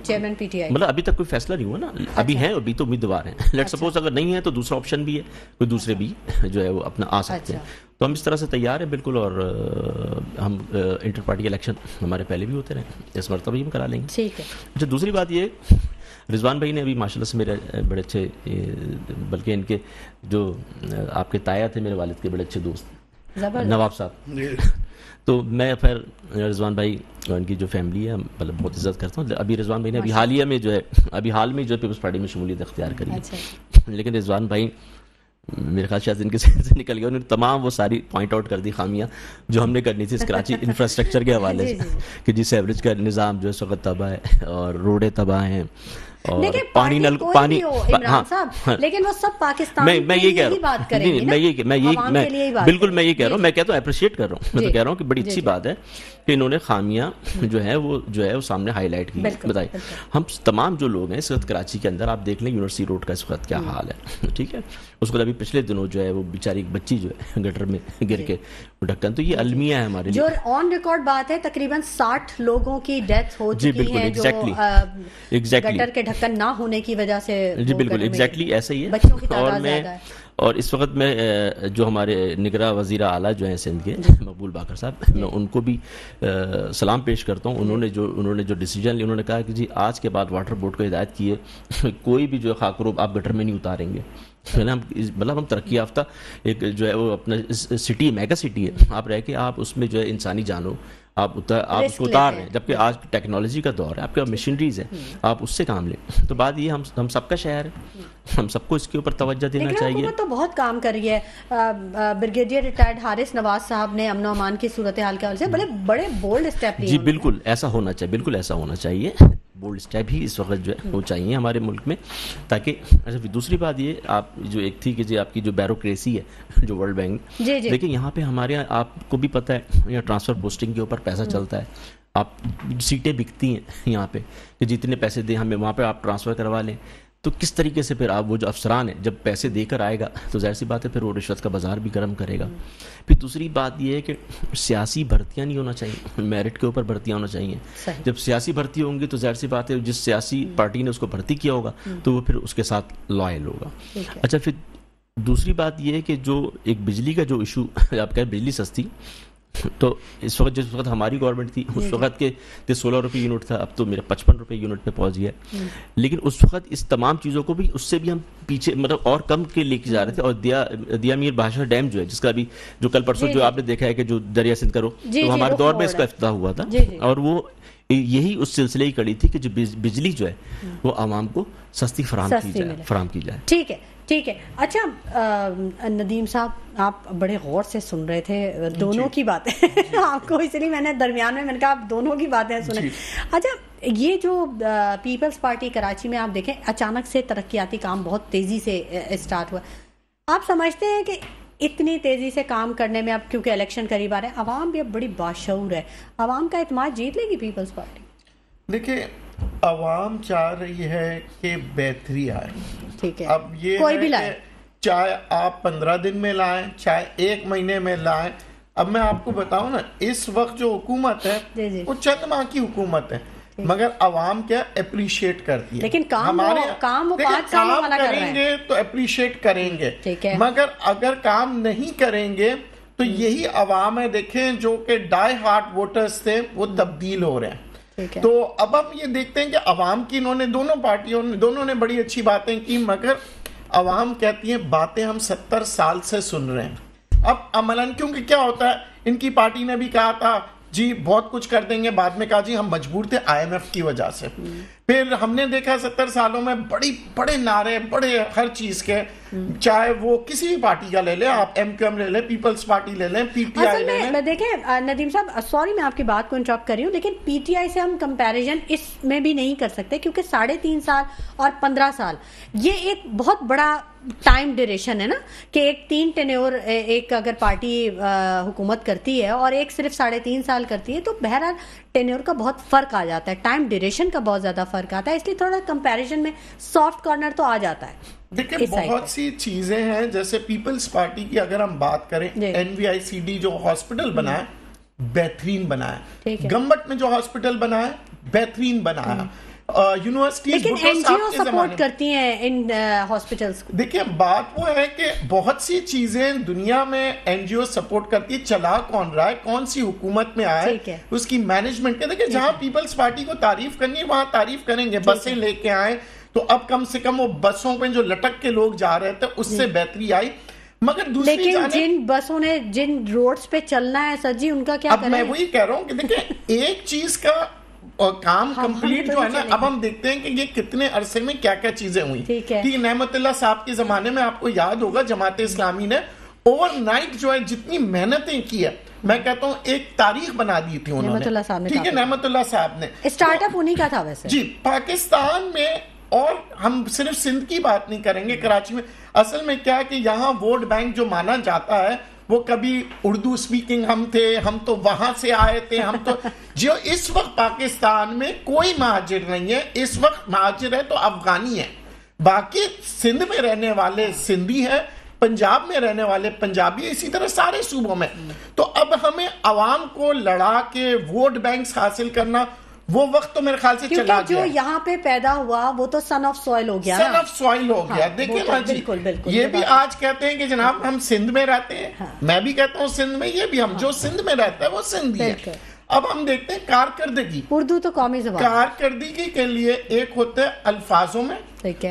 چیئرمین پی ٹی آئی؟ مطلب ابھی تک کوئی فیصلہ نہیں ہوا نا، ابھی ہیں، ابھی تو امیدوار ہیں. لیٹ سپوز اگر نہیں ہے تو دوسرا آپشن بھی ہے، کوئی دوسرے بھی جو ہے وہ اپنا آ سکتے ہیں. تو ہم اس طرح سے تیار ہیں بالکل، اور ہم انٹر پارٹی الیکشن ہمارے پہلے بھی ہوتے رہے، اس مرتبہ بھی ہم کرا لیں گے. ٹھیک ہے. اچھا، دوسری بات یہ رضوان بھائی نے ابھی ماشاءاللہ سے میرے بڑے اچھے، بلکہ ان کے جو آپ کے تایا تھے میرے والد کے بڑے اچھے دوست نواب صاحب، تو میں پھر رضوان بھائی اور ان کی جو فیملی ہے مطلب بہت عزت کرتا ہوں. ابھی رضوان بھائی نے ابھی حالیہ میں جو ہے حال میں جو ہے پیپلز پارٹی میں شمولیت اختیار کری ہے، لیکن رضوان بھائی میرے خیال شاید ان کے ذہن سے نکل گیا، انہوں نے تمام وہ ساری پوائنٹ آؤٹ کر دی خامیاں جو ہم نے کرنی تھی اس کراچی انفراسٹرکچر کے حوالے سے، کہ جی سیوریج کا نظام جو ہے اس وقت تباہ ہے اور روڈیں تباہ ہیں اور پانی عمران صاحب، لیکن وہ سب پاکستان میں یہ کہہ رہا ہوں، بالکل میں یہ کہہ رہا ہوں، میں کہتا ہوں اپریشیٹ کر رہا ہوں، میں تو کہہ رہا ہوں کہ بڑی اچھی بات ہے کہ انہوں نے خامیاں جو ہے وہ سامنے ہائی لائٹ کی بتائی. ہم تمام جو لوگ ہیں اس وقت کراچی کے اندر، آپ دیکھ لیں یونیورسٹی روڈ کا اس وقت کیا حال ہے، ٹھیک ہے. اس کو ابھی پچھلے دنوں جو ہے وہ بیچاری ایک بچی جو ہے گٹر میں گر کے ڈھکن، تو یہ المیہ ہے ہمارے لیے. جو آن ریکارڈ بات ہے تقریباً 60 لوگوں کی ڈیتھ ہو چکی ہے جو گٹر کے ڈھکن نہ ہونے کی وجہ سے. جی بالکل ایگزیکٹلی ایسا ہی ہے. بچوں کی تعداد زیادہ ہے. اور اس وقت میں جو ہمارے نگراں وزیر اعلیٰ جو ہیں سندھ کے مقبول باقر صاحب، میں ان کو بھی سلام پیش کرتا ہوں. انہوں نے جو ڈیسیجن لیا، انہوں نے کہا کہ جی آج کے بعد واٹر بورڈ کو ہدایت کی ہے کوئی بھی جو ہے خاکروب آپ گٹر میں نہیں اتاریں گے. مطلب ہم ترقی یافتہ ایک جو ہے وہ اپنا سٹی میگا سٹی ہے، آپ رہ کے آپ اس میں جو ہے انسانی جانو آپ اس کو اتار رہے ہیں، جبکہ آج ٹیکنالوجی کا دور ہے، آپ کے مشینریز ہیں، آپ اس سے کام لیں. تو بات یہ ہم سب کا شہر ہے، ہم سب کو اس کے اوپر توجہ دینا چاہیے. حکومت تو بہت کام کر رہی ہے. بریگیڈیئر ریٹائرڈ حارث نواز صاحب نے امن و امان کی صورتحال کے حوالے سے بڑے بولڈ اسٹیپ لیے. جی بالکل ایسا ہونا چاہیے، بالکل ایسا ہونا چاہیے. بولڈ اسٹیپ ہی اس وقت جو ہے وہ چاہیے ہمارے ملک میں، تاکہ اچھا دوسری بات یہ آپ جو ایک تھی کہ جی آپ کی جو بیوروکریسی ہے جو ورلڈ بینک، لیکن یہاں پہ ہمارے یہاں آپ کو بھی پتہ ہے یہاں ٹرانسفر پوسٹنگ کے اوپر پیسہ چلتا ہے. آپ سیٹیں بکتی ہیں یہاں پہ کہ جتنے پیسے دیں ہمیں وہاں پہ آپ ٹرانسفر کروا لیں. تو کس طریقے سے پھر آپ وہ جو افسران ہیں جب پیسے دے کر آئے گا تو ظاہر سی بات ہے پھر وہ رشوت کا بازار بھی گرم کرے گا. پھر دوسری بات یہ ہے کہ سیاسی بھرتیاں نہیں ہونا چاہیے، میرٹ کے اوپر بھرتیاں ہونا چاہیے. جب سیاسی بھرتی ہوں گی تو ظاہر سی بات ہے جس سیاسی پارٹی نے اس کو بھرتی کیا ہوگا تو وہ پھر اس کے ساتھ لائل ہوگا. اچھا پھر دوسری بات یہ ہے کہ جو ایک بجلی کا جو ایشو آپ کہیں بجلی سستی، تو اس وقت جس وقت ہماری گورنمنٹ تھی اس وقت کے 16 روپے یونٹ تھا، اب تو میرا 55 روپے یونٹ پہ پہنچ گیا. لیکن اس وقت اس تمام چیزوں کو بھی اس سے بھی ہم پیچھے مطلب اور کم کے لے کے جا رہے تھے. اور دیا میر بھاشا ڈیم جو ہے جس کا بھی جو کل پرسوں جو آپ نے دیکھا ہے کہ جو دریا سندھ کا رخ، تو ہمارے دور میں اس کا افتتاح ہوا تھا، اور وہ یہی اس سلسلے کی کڑی تھی کہ جو بجلی جو ہے وہ عوام کو سستی فراہم کی جائے. ٹھیک ہے. اچھا ندیم صاحب آپ بڑے غور سے سن رہے تھے دونوں کی باتیں آپ کو، اس لیے میں نے درمیان میں نے کہا آپ دونوں کی باتیں سنیں. اچھا یہ جو پیپلز پارٹی کراچی میں آپ دیکھیں اچانک سے ترقیاتی کام بہت تیزی سے اسٹارٹ ہوا، آپ سمجھتے ہیں کہ اتنی تیزی سے کام کرنے میں اب کیونکہ الیکشن قریب آ رہے ہیں عوام بھی اب بڑی باشعور ہے، عوام کا اعتماد جیت لے گی پیپلز پارٹی؟ دیکھیں عوام چاہ رہی ہے کہ بہتری آئے. ٹھیک ہے. اب یہ کوئی بھی لائے، چاہے آپ 15 دن میں لائیں چاہے 1 مہینے میں لائیں. اب میں آپ کو بتاؤں نا اس وقت جو حکومت ہے وہ چند ماہ کی حکومت ہے، مگر عوام کیا اپریشیٹ کرتی ہے. لیکن کام کریں گے تو اپریشیٹ کریں گے، مگر اگر کام نہیں کریں گے تو یہی عوام ہے دیکھیں جو کہ ڈائی ہارٹ ووٹرز تھے وہ تبدیل ہو رہے ہیں. تو اب ہم یہ دیکھتے ہیں کہ عوام کی انہوں نے دونوں پارٹیوں نے دونوں نے بڑی اچھی باتیں کی، مگر عوام کہتی ہیں باتیں ہم 70 سال سے سن رہے ہیں. اب عملاً کیونکہ کیا ہوتا ہے ان کی پارٹی نے بھی کہا تھا جی بہت کچھ کر دیں گے، بعد میں کہا جی ہم مجبور تھے IMF کی وجہ سے. پھر ہم نے دیکھا 70 سالوں میں بڑے نعرے بڑے ہر چیز کے، چاہے وہ کسی بھی پارٹی کا لے لیں، آپ MQM لے لیں، پیپلز پارٹی لے لیں، PTI لے لیں. دیکھیں ندیم صاحب سوری میں آپ کی بات کو انٹرپٹ کر رہی ہوں، لیکن PTI سے ہم کمپیریزن اس میں بھی نہیں کر سکتے کیونکہ 3.5 سال اور 15 سال یہ ایک بہت بڑا ٹائم ڈیوریشن ہے نا، کہ ایک 3 ٹینیور ایک اگر پارٹی حکومت کرتی ہے اور ایک صرف 3.5 سال کرتی ہے تو بہرحال ٹینیور کا بہت فرق آ جاتا ہے، ٹائم ڈیوریشن کا بہت زیادہ فرق آتا ہے، اس لیے تھوڑا کمپیریزن میں سافٹ کارنر تو آ جاتا ہے. دیکھیں بہت سی چیزیں ہیں، جیسے پیپلز پارٹی کی اگر ہم بات کریں NVICD جو ہاسپٹل بنا ہے بہترین بنایا, گمبٹ میں جو ہاسپٹل بنایا بہترین بنایا, یونیورسٹیز این جی او سپورٹ کرتی ہیں ان ہاسپٹلز کو. دیکھیں بات وہ ہے کہ بہت سی چیزیں دنیا میں این جی او سپورٹ کرتی ہے, چلا کون رہا ہے, کون سی حکومت میں آئے, اس کی مینجمنٹ کے. دیکھیں جہاں پیپلز پارٹی کو تعریف کرنی ہے وہاں تعریف کریں گے. بسیں لے کے آئے تو اب کم سے کم وہ بسوں پہ جو لٹک کے لوگ جا رہے تھے اس سے بہتری آئی. مگر دوسری لیکن جن بسوں نے جن روڈز پہ چلنا ہے سر جی ان کا کیا کریں؟ اب میں وہی کہہ رہا ہوں کہ دیکھیں ایک چیز کا کام کمپلیٹ جو ہے نا, اب ہم دیکھتے ہیں کہ یہ کتنے عرصے میں کیا کیا چیزیں ہوئی. ٹھیک ہے, نعمت اللہ صاحب کے زمانے میں آپ کو یاد ہوگا جماعت اسلامی نے اوور نائٹ جو ہے جتنی محنتیں کی ہے, میں کہتا ہوں ایک تاریخ بنا دی تھی انہوں نے. ٹھیک ہے, نعمت اللہ صاحب نے اسٹارٹ اپ انہی کا تھا ویسے. جی, پاکستان میں, اور ہم صرف سندھ کی بات نہیں کریں گے, کراچی میں اصل میں کیا ہے کہ یہاں ووٹ بینک جو مانا جاتا ہے وہ کبھی اردو سپیکنگ ہم تھے, ہم تو وہاں سے آئے تھے, ہم تو جو اس وقت پاکستان میں کوئی مہاجر نہیں ہے, اس وقت مہاجر ہے تو افغانی ہے, باقی سندھ میں رہنے والے سندھی ہیں, پنجاب میں رہنے والے پنجابی, اسی طرح سارے صوبوں میں. تو اب ہمیں عوام کو لڑا کے ووٹ بینکس حاصل کرنا وہ وقت تو میرے خیال سے چلا گیا. جو یہاں پہ پیدا ہوا وہ تو سن آف سوائل ہو گیا, سن آف سوائل ہو گیا. دیکھیں نا جی, یہ بھی آج کہتے ہیں کہ جناب ہم سندھ میں رہتے ہیں, میں بھی کہتا ہوں سندھ میں, یہ بھی ہم جو سندھ میں رہتا ہے وہ سندھی ہے. اب ہم دیکھتے ہیں کارکردگی, اردو تو قومی زبان, کارکردگی کے لیے ایک ہوتا ہے الفاظوں میں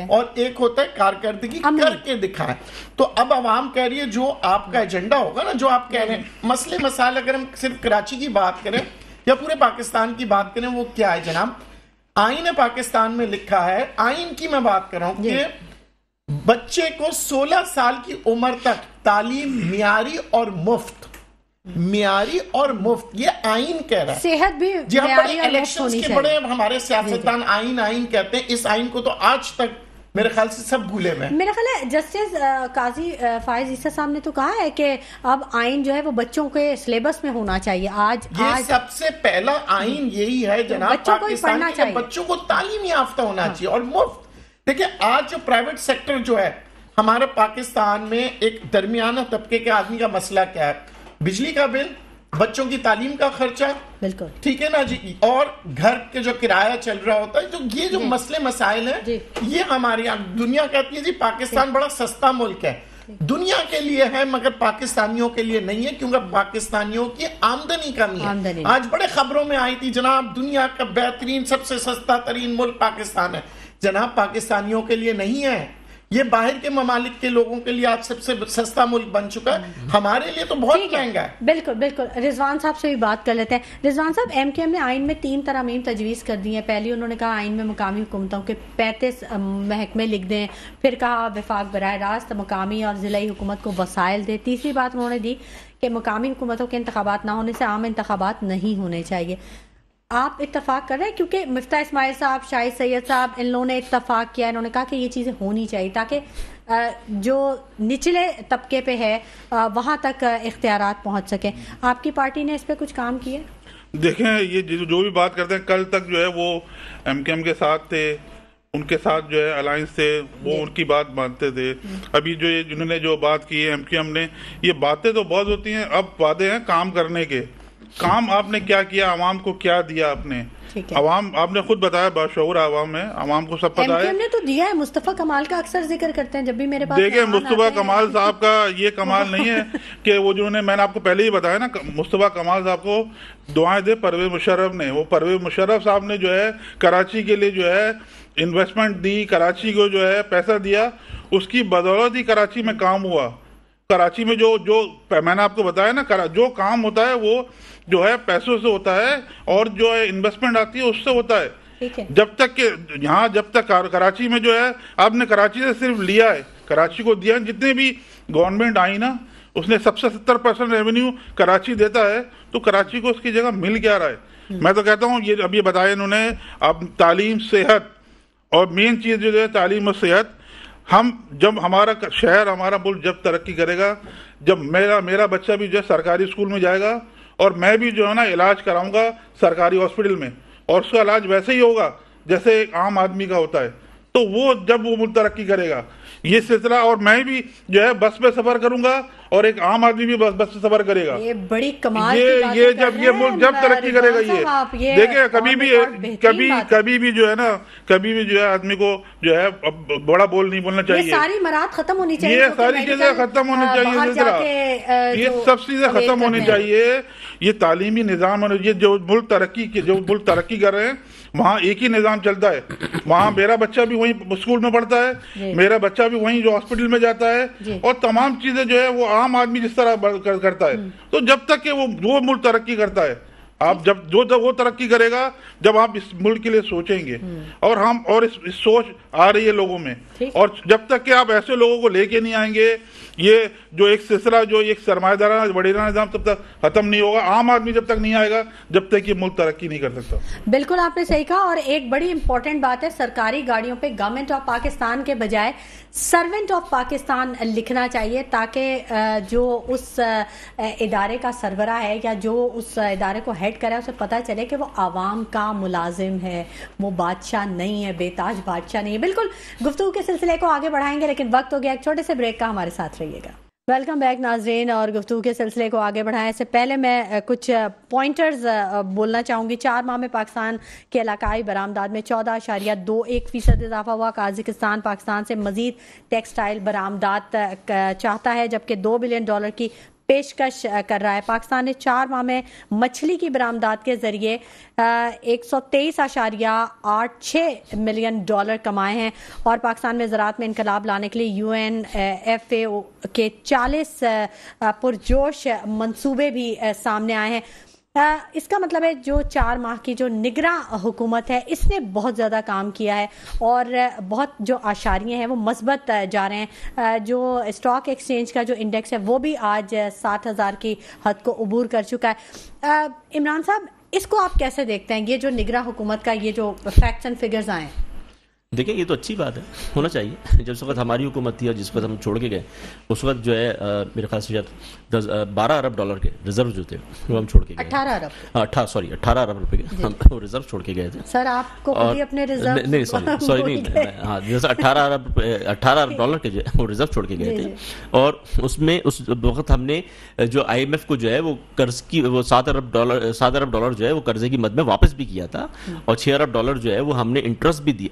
اور ایک ہوتا ہے کارکردگی کر کے دکھائیں. تو اب عوام کہہ رہی ہے جو آپ کا ایجنڈا ہوگا نا, جو آپ کہہ رہے ہیں مسئلے مسائل, اگر ہم صرف کراچی کی بات کریں یا پورے پاکستان کی بات کریں, وہ کیا ہے جناب؟ آئین پاکستان میں لکھا ہے, آئین کی میں بات کر رہا ہوں, کہ بچے کو 16 سال کی عمر تک تعلیم معیاری اور مفت, معیاری اور مفت, یہ آئین کہہ رہا ہے. صحت بھی معیاری اور مفت ہونی چاہیے. بڑے ہمارے سیاستدان آئین کہتے ہیں, اس آئین کو تو آج تک میرے خیال سے سب بھولے ہوئے ہیں. میرا خیال ہے جسٹس قاضی فائز عیسیٰ صاحب نے تو کہا ہے کہ اب آئین جو ہے وہ بچوں کے سلیبس میں ہونا چاہیے. آج سب سے پہلا آئین یہی ہے جناب پاکستان کے, بچوں کو تعلیم یافتہ ہونا چاہیے اور مفت. دیکھیں آج جو پرائیویٹ سیکٹر جو ہے ہمارے پاکستان میں, ایک درمیانہ طبقے کے آدمی کا مسئلہ کیا ہے؟ بجلی کا بل, بچوں کی تعلیم کا خرچہ, بالکل ٹھیک ہے نا جی, اور گھر کے جو کرایہ چل رہا ہوتا ہے, جو یہ جو مسئلے مسائل ہیں یہ ہماری دنیا کہتی ہے جی پاکستان بڑا سستا ملک ہے. دنیا کے لیے ہے مگر پاکستانیوں کے لیے نہیں ہے, کیونکہ پاکستانیوں کی آمدنی کمی ہے. آج بڑے خبروں میں آئی تھی جناب دنیا کا بہترین سب سے سستا ترین ملک پاکستان ہے. جناب پاکستانیوں کے لیے نہیں ہے, یہ باہر کے ممالک کے لوگوں کے لیے آج سب سے سستا ملک بن چکا ہے, ہمارے لیے تو بہت مہنگا ہے. بالکل بالکل. رضوان صاحب سے بھی بات کر لیتے ہیں. رضوان صاحب, ایم کیو ایم نے آئین میں 3 ترامیم تجویز کر دی ہیں. پہلی انہوں نے کہا آئین میں مقامی حکومتوں کے 35 محکمے لکھ دیں, پھر کہا وفاق براہ راست مقامی اور ضلعی حکومت کو وسائل دے. تیسری بات انہوں نے دی کہ مقامی حکومتوں کے انتخابات نہ ہونے سے عام انتخابات نہیں ہونے چاہیے. آپ اتفاق کر رہے ہیں؟ کیونکہ مفتاح اسماعیل صاحب, شاہد سید صاحب, ان لوگوں نے اتفاق کیا, انہوں نے کہا کہ یہ چیزیں ہونی چاہیے تاکہ جو نچلے طبقے پہ ہے وہاں تک اختیارات پہنچ سکیں. آپ کی پارٹی نے اس پہ کچھ کام کیے؟ دیکھیں یہ جو بھی بات کرتے ہیں, کل تک جو ہے وہ ایم کیو ایم کے ساتھ تھے, ان کے ساتھ جو ہے الائنس تھے, وہ ان کی بات مانتے تھے. ابھی جو انہوں نے جو بات کی ہے ایم کیو ایم نے, یہ باتیں تو بہت ہوتی ہیں, اب وعدے ہیں کام کرنے کے. کام آپ نے کیا کیا, عوام کو کیا دیا آپ نے؟ عوام آپ نے خود بتایا باشعور عوام ہے, عوام کو سب پتہ ہے. ہم نے تو دیا ہے. مصطفیٰ کمال کا اکثر ذکر کرتے ہیں جب بھی میرے پاس. دیکھیں مصطفیٰ کمال صاحب کا یہ کمال نہیں ہے کہ وہ جو میں نے آپ کو پہلے ہی بتایا نا, مصطفیٰ کمال صاحب کو دعائیں دے پرویز مشرف نے. وہ پرویز مشرف صاحب نے جو ہے کراچی کے لیے جو ہے انویسٹمنٹ دی, کراچی کو جو ہے پیسہ دیا, اس کی بدولت ہی کراچی میں کام ہوا. کراچی میں جو میں نے آپ کو بتایا نا, جو کام ہوتا ہے وہ جو ہے پیسوں سے ہوتا ہے, اور جو ہے انویسٹمنٹ آتی ہے اس سے ہوتا ہے. جب تک کہ یہاں جب تک کراچی میں جو ہے آپ نے کراچی سے صرف لیا ہے, کراچی کو دیا, جتنے بھی گورنمنٹ آئی نا اس نے سب سے 70% ریونیو کراچی دیتا ہے, تو کراچی کو اس کی جگہ مل کیا رہا ہے؟ میں تو کہتا ہوں یہ ابھی بتایا انہوں نے, اب تعلیم, صحت, اور مین چیز جو ہے تعلیم اور صحت. ہم جب ہمارا شہر, ہمارا ملک جب ترقی کرے گا, جب میرا بچہ بھی جو ہے سرکاری اسکول میں جائے گا, اور میں بھی جو ہے نا علاج کراؤں گا سرکاری ہاسپٹل میں, اور اس کا علاج ویسے ہی ہوگا جیسے ایک عام آدمی کا ہوتا ہے. تو وہ جب وہ ملک ترقی کرے گا. یہ سلسلہ, اور میں بھی جو ہے بس پہ سفر کروں گا اور ایک عام آدمی بھی بس پہ سفر کرے گا. یہ بڑی کمال یہ جب یہ ملک جب ترقی کرے گا, یہ دیکھیں کبھی بھی جو ہے نا, کبھی بھی جو ہے آدمی کو جو ہے بڑا بول نہیں بولنا چاہیے. یہ ساری مراد ختم ہونی چاہیے, یہ ساری چیزیں ختم ہونی چاہیے, یہ سب چیزیں ختم ہونی چاہیے. یہ تعلیمی نظام, یہ جو ملک ترقی کر رہے ہیں وہاں ایک ہی نظام چلتا ہے. وہاں میرا بچہ بھی وہیں اسکول میں پڑھتا ہے, میرا بچہ بھی وہیں جو ہاسپٹل میں جاتا ہے, اور تمام چیزیں جو ہے وہ عام آدمی جس طرح کرتا ہے. تو جب تک کہ وہ ملک ترقی کرتا ہے, آپ جب وہ ترقی کرے گا جب آپ اس ملک کے لیے سوچیں گے, اور اس سوچ آ رہی ہے لوگوں میں. اور جب تک کہ آپ ایسے لوگوں کو لے کے نہیں آئیں گے, یہ جو ایک سلسلہ, جو ایک سرمایہ دارانہ وڈیرانہ نظام تب تک ختم نہیں ہوگا. عام آدمی جب تک نہیں آئے گا جب تک یہ ملک ترقی نہیں کر سکتا. بالکل آپ نے صحیح کہا. اور ایک بڑی امپورٹنٹ بات ہے, سرکاری گاڑیوں پہ گورنمنٹ آف پاکستان کے بجائے سرونٹ آف پاکستان لکھنا چاہیے, تاکہ جو اس ادارے کا سربراہ ہے یا جو اس ادارے کو ہیڈ کرے اسے پتہ چلے کہ وہ عوام کا ملازم ہے, وہ بادشاہ نہیں ہے, بے تاج بادشاہ نہیں ہے. بالکل گفتگو کے سلسلے کو آگے بڑھائیں گے, لیکن وقت ہو گیا ایک چھوٹے سے بریک کا. ہمارے ساتھ رہیے گا. ویلکم بیک ناظرین, اور گفتگو کے سلسلے کو آگے بڑھائیں سے پہلے میں کچھ پوائنٹرز بولنا چاہوں گی. 4 ماہ میں پاکستان کے علاقائی برآمدات میں 14.21% اضافہ ہوا. قازقستان پاکستان سے مزید ٹیکسٹائل برآمدات چاہتا ہے, جبکہ $2 بلین کی پیشکش کر رہا ہے. پاکستان نے 4 ماہ میں مچھلی کی برآمدات کے ذریعے $123.86 ملین کمائے ہیں, اور پاکستان میں زراعت میں انقلاب لانے کے لیے UNFAO کے 40 پرجوش منصوبے بھی سامنے آئے ہیں. اس کا مطلب ہے جو 4 ماہ کی جو نگراں حکومت ہے اس نے بہت زیادہ کام کیا ہے, اور بہت جو اعشاریے ہیں وہ مثبت جا رہے ہیں. جو اسٹاک ایکسچینج کا جو انڈیکس ہے وہ بھی آج 60,000 کی حد کو عبور کر چکا ہے. عمران صاحب, اس کو آپ کیسے دیکھتے ہیں, یہ جو نگراں حکومت کا یہ جو فیکٹس اینڈ فگرز آئے ہیں؟ دیکھیں یہ تو اچھی بات ہے, ہونا چاہیے. جس وقت ہماری حکومت تھی اور جس وقت ہم چھوڑ کے گئے اس وقت جو ہے میرے خیال سے $12 ارب کے ریزرو جو تھے وہ ہم چھوڑ کے گئے. 18 ارب روپے کے ہم ریزرو چھوڑ کے گئے تھے. سر آپ کو اپنے ریزرو نہیں سوری ہاں, جیسے $18 ارب کے جو ہے وہ ریزرو چھوڑ کے گئے تھے. اور اس میں اس وقت ہم نے جو IMF کو جو ہے وہ قرض کی وہ $7 ارب جو ہے وہ قرضے کی مد میں واپس بھی کیا تھا, اور $6 ارب جو ہے وہ ہم نے انٹرسٹ بھی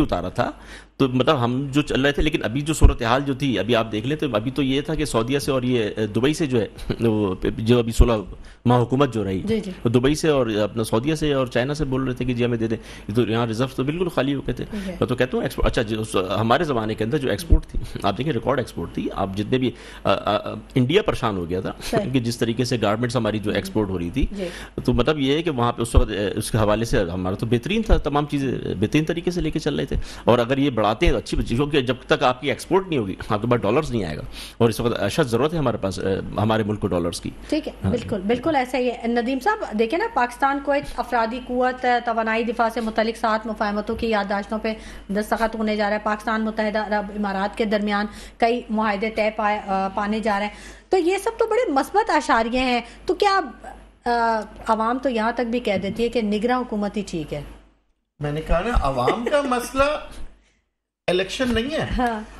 اتارا تھا. تو مطلب ہم جو چل رہے تھے. لیکن ابھی جو صورتحال جو تھی ابھی آپ دیکھ لیں تو ابھی تو یہ تھا کہ سعودیہ سے اور یہ دبئی سے جو ہے جو ابھی 16 ماہ حکومت جو رہی دبئی سے اور اپنا سعودیہ سے اور چائنا سے بول رہے تھے کہ جی ہمیں دے دیں. تو یہاں ریزرو تو بالکل خالی ہو گئے تھے. میں تو کہتا ہوں اچھا ہمارے زمانے کے اندر جو ایکسپورٹ تھی آپ دیکھیں ریکارڈ ایکسپورٹ تھی. آپ جتنے بھی انڈیا پریشان ہو گیا تھا کہ جس طریقے سے گارمنٹس ہماری جو ایکسپورٹ ہو رہی تھی, تو مطلب یہ ہے کہ وہاں پہ اس وقت اس کے حوالے سے ہمارا تو بہترین تھا, تمام چیزیں بہترین طریقے سے لے کے چل رہے تھے. اور اگر یہ بڑھاتے ہیں تو اچھی چیز, کیونکہ جب تک آپ کی ایکسپورٹ نہیں ہوگی آپ کے پاس ڈالرز نہیں آئے گا, اور اس وقت اشد ضرورت ہے ہمارے پاس ہمارے ملک کو ڈالرز کی. ٹھیک ہے, بالکل ایسا ہی ہے. ندیم صاحب دیکھیں نا, پاکستان کو ایک افرادی قوت توانائی دفاع سے متعلق 7 مفاہمتوں کی یادداشتوں پہ دستخط ہونے جا رہا ہے. پاکستان متحدہ عرب امارات کے درمیان کئی معاہدے طے پانے جا رہے ہیں. تو یہ سب تو بڑے مثبت اشاریے ہیں. تو کیا عوام تو یہاں تک بھی کہہ دیتی ہے کہ نگراں حکومت ہی ٹھیک ہے؟ میں نے کہا نا, عوام کا مسئلہ الیکشن نہیں ہے.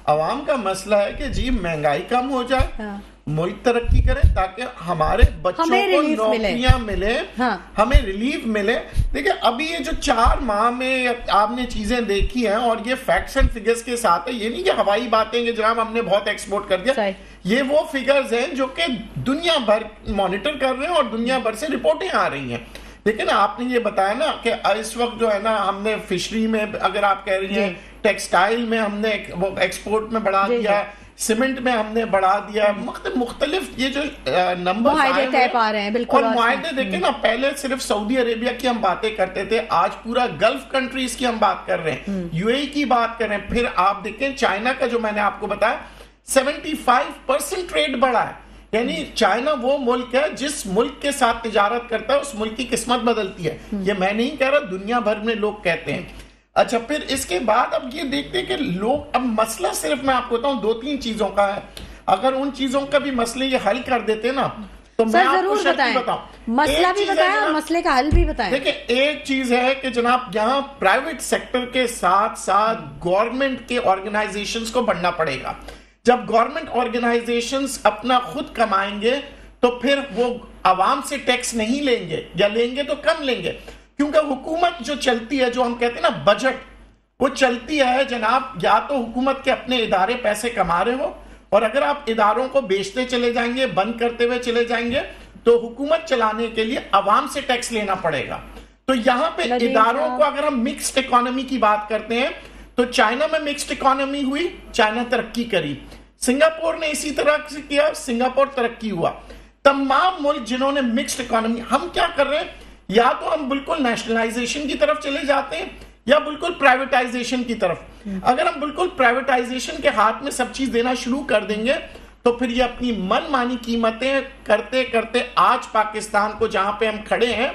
عوام کا مسئلہ ہے کہ جی مہنگائی کم ہو جائے, ملک ترقی کرے, تاکہ ہمارے بچوں کو نوکریاں ملے, ہمیں ریلیف ملے. دیکھیں ابھی یہ جو 4 ماہ میں آپ نے چیزیں دیکھی ہیں, اور یہ فیکٹس اینڈ فگرز کے ساتھ ہے, یہ نہیں کہ ہوائی باتیں کہ جناب ہم نے بہت ایکسپورٹ کر دیا. یہ وہ فگرز ہیں جو کہ دنیا بھر مانیٹر کر رہے ہیں اور دنیا بھر سے رپورٹیں آ رہی ہیں. لیکن آپ نے یہ بتایا نا کہ اس وقت جو ہے نا ہم نے فشری میں, اگر آپ کہہ رہی ہیں ٹیکسٹائل میں ہم نے ایکسپورٹ میں بڑھا دیا, سیمنٹ میں ہم نے بڑھا دیا, مختلف یہ جو نمبر آئے ہیں. اور معاہدے دیکھیں نا, پہلے صرف سعودی عربیہ کی ہم باتیں کرتے تھے, آج پورا گلف کنٹریز کی ہم بات کر رہے ہیں, UAE کی بات کر رہے ہیں. پھر آپ دیکھیں چائنا کا جو میں نے آپ کو بتایا 75% ٹریڈ بڑھا ہے. یعنی چائنا وہ ملک ہے جس ملک کے ساتھ تجارت کرتا ہے اس ملک کی قسمت بدلتی ہے. یہ میں نہیں کہہ رہا, دنیا بھر میں لوگ کہتے ہیں. اچھا پھر اس کے بعد اب یہ دیکھتے ہیں کہ لوگ, اب مسئلہ صرف میں آپ کو بتاؤں 2-3 چیزوں کا ہے. اگر ان چیزوں کا بھی مسئلے یہ حل کر دیتے نا تو میں آپ کو ضرور بتاؤں، مسئلہ بھی بتائیں اور مسئلے کا حل بھی بتائیں. دیکھیں ایک چیز ہے کہ جناب یہاں پرائیویٹ سیکٹر کے ساتھ ساتھ گورنمنٹ کے آرگنائزیشنز کو بڑھنا پڑے گا. جب گورنمنٹ آرگنائزیشنز اپنا خود کمائیں گے تو پھر وہ عوام سے ٹیکس نہیں لیں گے، یا لیں گے تو کم لیں گے. کیونکہ حکومت جو چلتی ہے، جو ہم کہتے ہیں نا بجٹ، وہ چلتی ہے جناب یا تو حکومت کے اپنے ادارے پیسے کما رہے ہو، اور اگر آپ اداروں کو بیچتے چلے جائیں گے، بند کرتے ہوئے چلے جائیں گے، تو حکومت چلانے کے لیے عوام سے ٹیکس لینا پڑے گا. تو یہاں پہ اداروں کو اگر ہم مکسڈ اکانومی کی بات کرتے ہیں تو چائنا میں مکسڈ اکانومی ہوئی، چائنا ترقی کری. سنگاپور نے اسی طرح سے کیا، سنگاپور ترقی ہوا. تمام ملک جنہوں نے مکسڈ اکانومی، ہم کیا کر رہے ہیں، یا تو ہم بالکل نیشنلائزیشن کی طرف چلے جاتے ہیں یا بالکل پرائیویٹائزیشن کی طرف. اگر ہم بالکل پرائیویٹائزیشن کے ہاتھ میں سب چیز دینا شروع کر دیں گے تو پھر یہ اپنی من مانی قیمتیں کرتے کرتے آج پاکستان کو جہاں پہ ہم کھڑے ہیں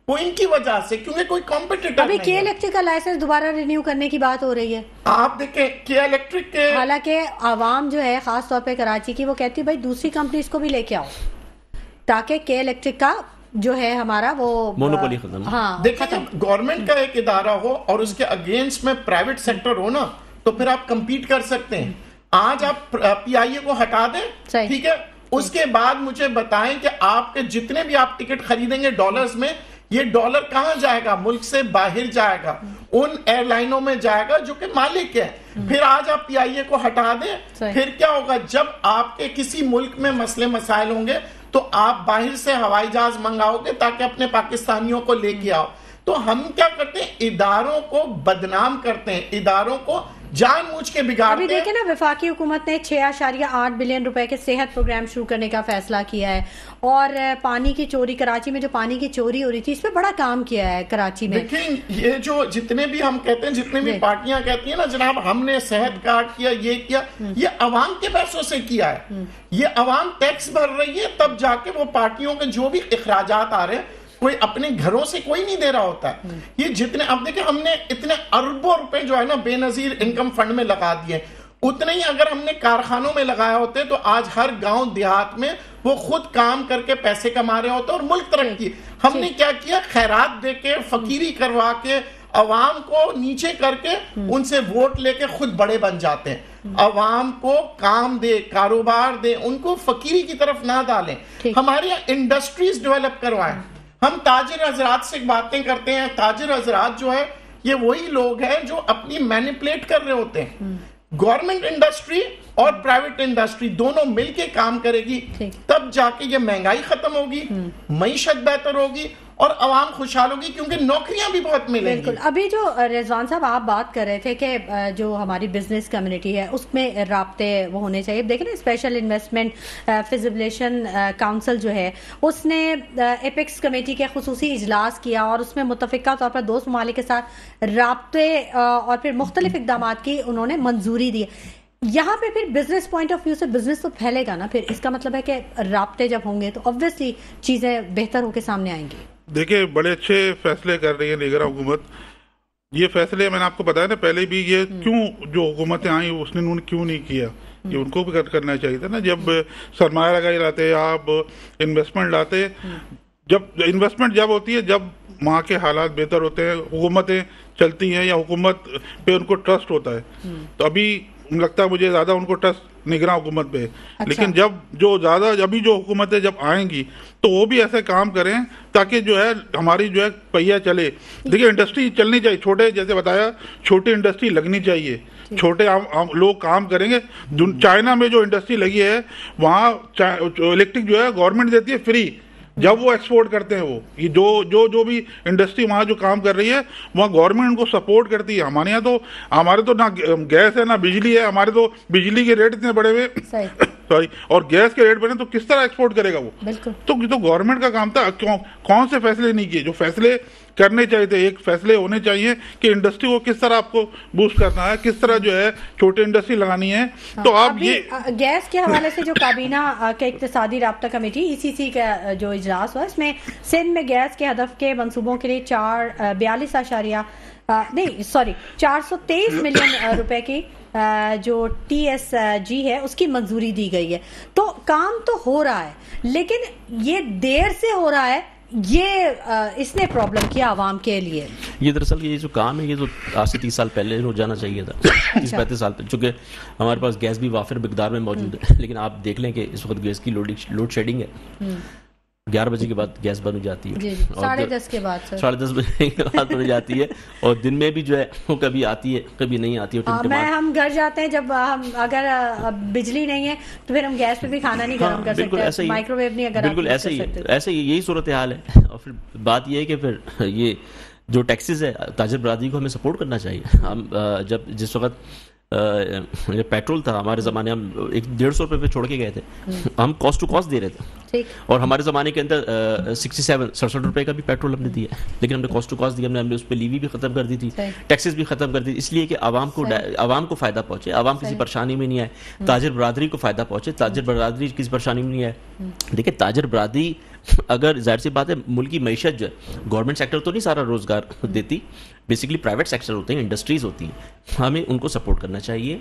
وہ ان کی وجہ سے، کیونکہ کوئی کمپیٹیٹر ابھی کے الیکٹرک کا لائسنس دوبارہ رینیو کرنے کی بات ہو رہی ہے. آپ دیکھیں کے الیکٹرک کے، حالانکہ عوام جو ہے خاص طور پہ کراچی کی، وہ کہتی ہے بھائی دوسری کمپنیز کو بھی لے کے آؤ تاکہ کے الیکٹرک کا جو ہے ہمارا وہ مونوپولی ختم. ہاں دیکھیں جب گورنمنٹ کا ایک ادارہ ہو اور اس کے اگینسٹ میں پرائیویٹ سیکٹر ہو نا تو پھر آپ کمپیٹ کر سکتے ہیں. آج آپ پی آئی اے کو ہٹا دیں، ٹھیک ہے، اس کے بعد مجھے بتائیں کہ آپ کے جتنے بھی آپ ٹکٹ خریدیں گے ڈالرز میں، یہ ڈالر کہاں جائے گا؟ ملک سے باہر جائے گا، ان ایئر لائنوں میں جائے گا جو کہ مالک ہے. پھر آج آپ پی آئی اے کو ہٹا دیں، پھر کیا ہوگا؟ جب آپ کے کسی ملک میں مسئلے مسائل ہوں گے تو آپ باہر سے ہوائی جہاز منگاؤ گے تاکہ اپنے پاکستانیوں کو لے کے آؤ. تو ہم کیا کرتے ہیں؟ اداروں کو بدنام کرتے ہیں، اداروں کو جان بوجھ کے بگاڑتے ہیں. ابھی دیکھیں نا، وفاقی حکومت نے 6.8 بلین روپے کے صحت پروگرام شروع کرنے کا فیصلہ کیا ہے، اور پانی کی چوری، کراچی میں جو پانی کی چوری ہو رہی تھی، اس پہ بڑا کام کیا ہے کراچی میں. دیکھیں یہ جو جتنے بھی ہم کہتے ہیں، جتنے بھی پارٹیاں کہتی ہیں نا جناب ہم نے صحت کارڈ کیا، یہ کیا، یہ عوام کے پیسوں سے کیا ہے. یہ عوام ٹیکس بھر رہی ہے، تب جا کے وہ پارٹیوں کے جو بھی اخراجات آ رہے ہیں کوئی اپنے گھروں سے کوئی نہیں دے رہا ہوتا ہے. یہ جتنے اب دیکھیں ہم نے اتنے اربوں روپے جو ہے نا بے نظیر انکم فنڈ میں لگا دیے، اتنے ہی اگر ہم نے کارخانوں میں لگایا ہوتے تو آج ہر گاؤں دیہات میں وہ خود کام کر کے پیسے کما رہے ہوتے اور ملک ترقی. ہم نے کیا کیا؟ خیرات دے کے، فقیری کروا کے، عوام کو نیچے کر کے ان سے ووٹ لے کے خود بڑے بن جاتے ہیں. عوام کو کام دے، کاروبار دے، ان کو فقیری کی طرف نہ ڈالیں. ہمارے یہاں انڈسٹریز ڈیولپ کروائیں. ہم تاجر حضرات سے باتیں کرتے ہیں، تاجر حضرات جو ہے یہ وہی لوگ ہیں جو اپنی مینیپولیٹ کر رہے ہوتے ہیں. گورنمنٹ انڈسٹری اور پرائیویٹ انڈسٹری دونوں مل کے کام کرے گی، تب جا کے یہ مہنگائی ختم ہوگی، معیشت بہتر ہوگی اور عوام خوشحال ہوگی، کیونکہ نوکریاں بھی بہت ملیں گی. ابھی جو رضوان صاحب آپ بات کر رہے تھے کہ جو ہماری بزنس کمیونٹی ہے اس میں رابطے وہ ہونے چاہیے. دیکھیں نا، اسپیشل انویسٹمنٹ فیزیبلیشن کاؤنسل جو ہے اس نے ایپیکس کمیٹی کے خصوصی اجلاس کیا اور اس میں متفقہ طور پر دوست ممالک کے ساتھ رابطے اور پھر مختلف اقدامات کی انہوں نے منظوری دی. یہاں پہ پھر بزنس پوائنٹ آف ویو سے بزنس تو پھیلے گا نا. پھر اس کا مطلب ہے کہ رابطے جب ہوں گے تو obviously چیزیں بہتر ہو کے سامنے آئیں گی. دیکھیں بڑے اچھے فیصلے کر رہی ہے نگراں حکومت. یہ فیصلے میں نے آپ کو بتایا نا پہلے بھی، یہ کیوں جو حکومتیں آئیں اس نے انہوں نے کیوں نہیں کیا؟ یہ ان کو بھی کرنا چاہیے تھا نا. جب سرمایہ لگائی لاتے، آپ انویسٹمنٹ لاتے، جب انویسٹمنٹ جب ہوتی ہے جب وہاں کے حالات بہتر ہوتے ہیں، حکومتیں چلتی ہیں یا حکومت پہ ان کو ٹرسٹ ہوتا ہے. تو ابھی لگتا ہے مجھے زیادہ ان کو ٹرسٹ نگراں حکومت پہ. لیکن جب جو زیادہ ابھی جو حکومتیں جب آئیں گی تو وہ بھی ایسے کام کریں تاکہ جو ہے ہماری جو ہے پہیا چلے. دیکھیں انڈسٹری چلنی چاہیے، چھوٹے جیسے بتایا چھوٹی انڈسٹری لگنی چاہیے، چھوٹے لوگ کام کریں گے. چائنا میں جو انڈسٹری لگی ہے وہاں الیکٹرک جو ہے گورنمنٹ دیتی ہے فری، جب وہ ایکسپورٹ کرتے ہیں. وہ یہ جو بھی انڈسٹری وہاں جو کام کر رہی ہے وہاں گورنمنٹ ان کو سپورٹ کرتی ہے. ہمارے یہاں تو ہمارے تو نہ گیس ہے نہ بجلی ہے، ہمارے تو بجلی کے ریٹ اتنے بڑے ہوئے سوری اور گیس کے ریٹ بڑے، تو کس طرح ایکسپورٹ کرے گا وہ؟ تو گورنمنٹ کا کام تھا. کون سے فیصلے نہیں کیے جو فیصلے کرنے چاہیے تھے؟ ایک فیصلے ہونے چاہیے کہ انڈسٹری کو کس طرح آپ کو بوسٹ کرنا ہے، کس طرح جو ہے چھوٹے انڈسٹری لگانی ہے. تو آپ یہ گیس کے حوالے سے جو کابینہ کے اقتصادی رابطہ کمیٹی ECC کا جو اجلاس ہوا، اس میں سندھ میں گیس کے ہدف کے منصوبوں کے لیے 423 ملین روپے کی جو TSG ہے اس کی منظوری دی گئی ہے. تو کام تو ہو رہا ہے لیکن یہ دیر سے ہو رہا ہے, یہ اس نے پرابلم کیا عوام کے لیے. یہ دراصل یہ جو کام ہے یہ تو آج سے 30 سال پہلے ہو جانا چاہیے تھا, 30-35 سال پہلے, چونکہ ہمارے پاس گیس بھی وافر مقدار میں موجود ہے. لیکن آپ دیکھ لیں کہ اس وقت گیس کی لوڈ شیڈنگ ہے, 11 بجے کے بعد گیس بند ہو جاتی ہے, 10:30 کے بعد 10:30 بجے کے بعد بند ہو جاتی ہے, اور دن میں بھی جو ہے وہ کبھی آتی ہے کبھی نہیں آتی ہے. ہم گھر جاتے ہیں جب اگر بجلی نہیں ہے تو پھر ہم گیس پہ بھی کھانا نہیں گرم کر سکتے, مائکرو ویو نہیں, اگر بالکل ایسے ہی یہی صورتحال ہے. اور پھر بات یہ ہے کہ پھر یہ جو ٹیکسز ہے تاجر برادری کو ہمیں سپورٹ کرنا چاہیے. ہم جس وقت پیٹرول تھا ہمارے زمانے, ہم 150 روپے پہ چھوڑ کے گئے تھے, ہم کاسٹ ٹو کاسٹ دے رہے تھے, اور ہمارے زمانے کے اندر 67 روپے کا بھی پیٹرول ہم نے دیا, لیکن ہم نے کاسٹ ٹو کاسٹ دیا, ہم نے اس پہ لیوی بھی ختم کر دی تھی, ٹیکسز بھی ختم کر دی, اس لیے کہ عوام کو فائدہ پہنچے, عوام کسی پریشانی میں نہیں آئے, تاجر برادری کو فائدہ پہنچے, تاجر برادری کسی پریشانی میں نہیں آئے. دیکھیں تاجر برادری اگر ظاہر سی بات ہے ملک کی معیشت جو ہے, گورنمنٹ سیکٹر تو نہیں سارا روزگار دیتی, بیسیکلی پرائیویٹ سیکٹر ہوتے ہیں, انڈسٹریز ہوتی ہیں, ہمیں ان کو سپورٹ کرنا چاہیے.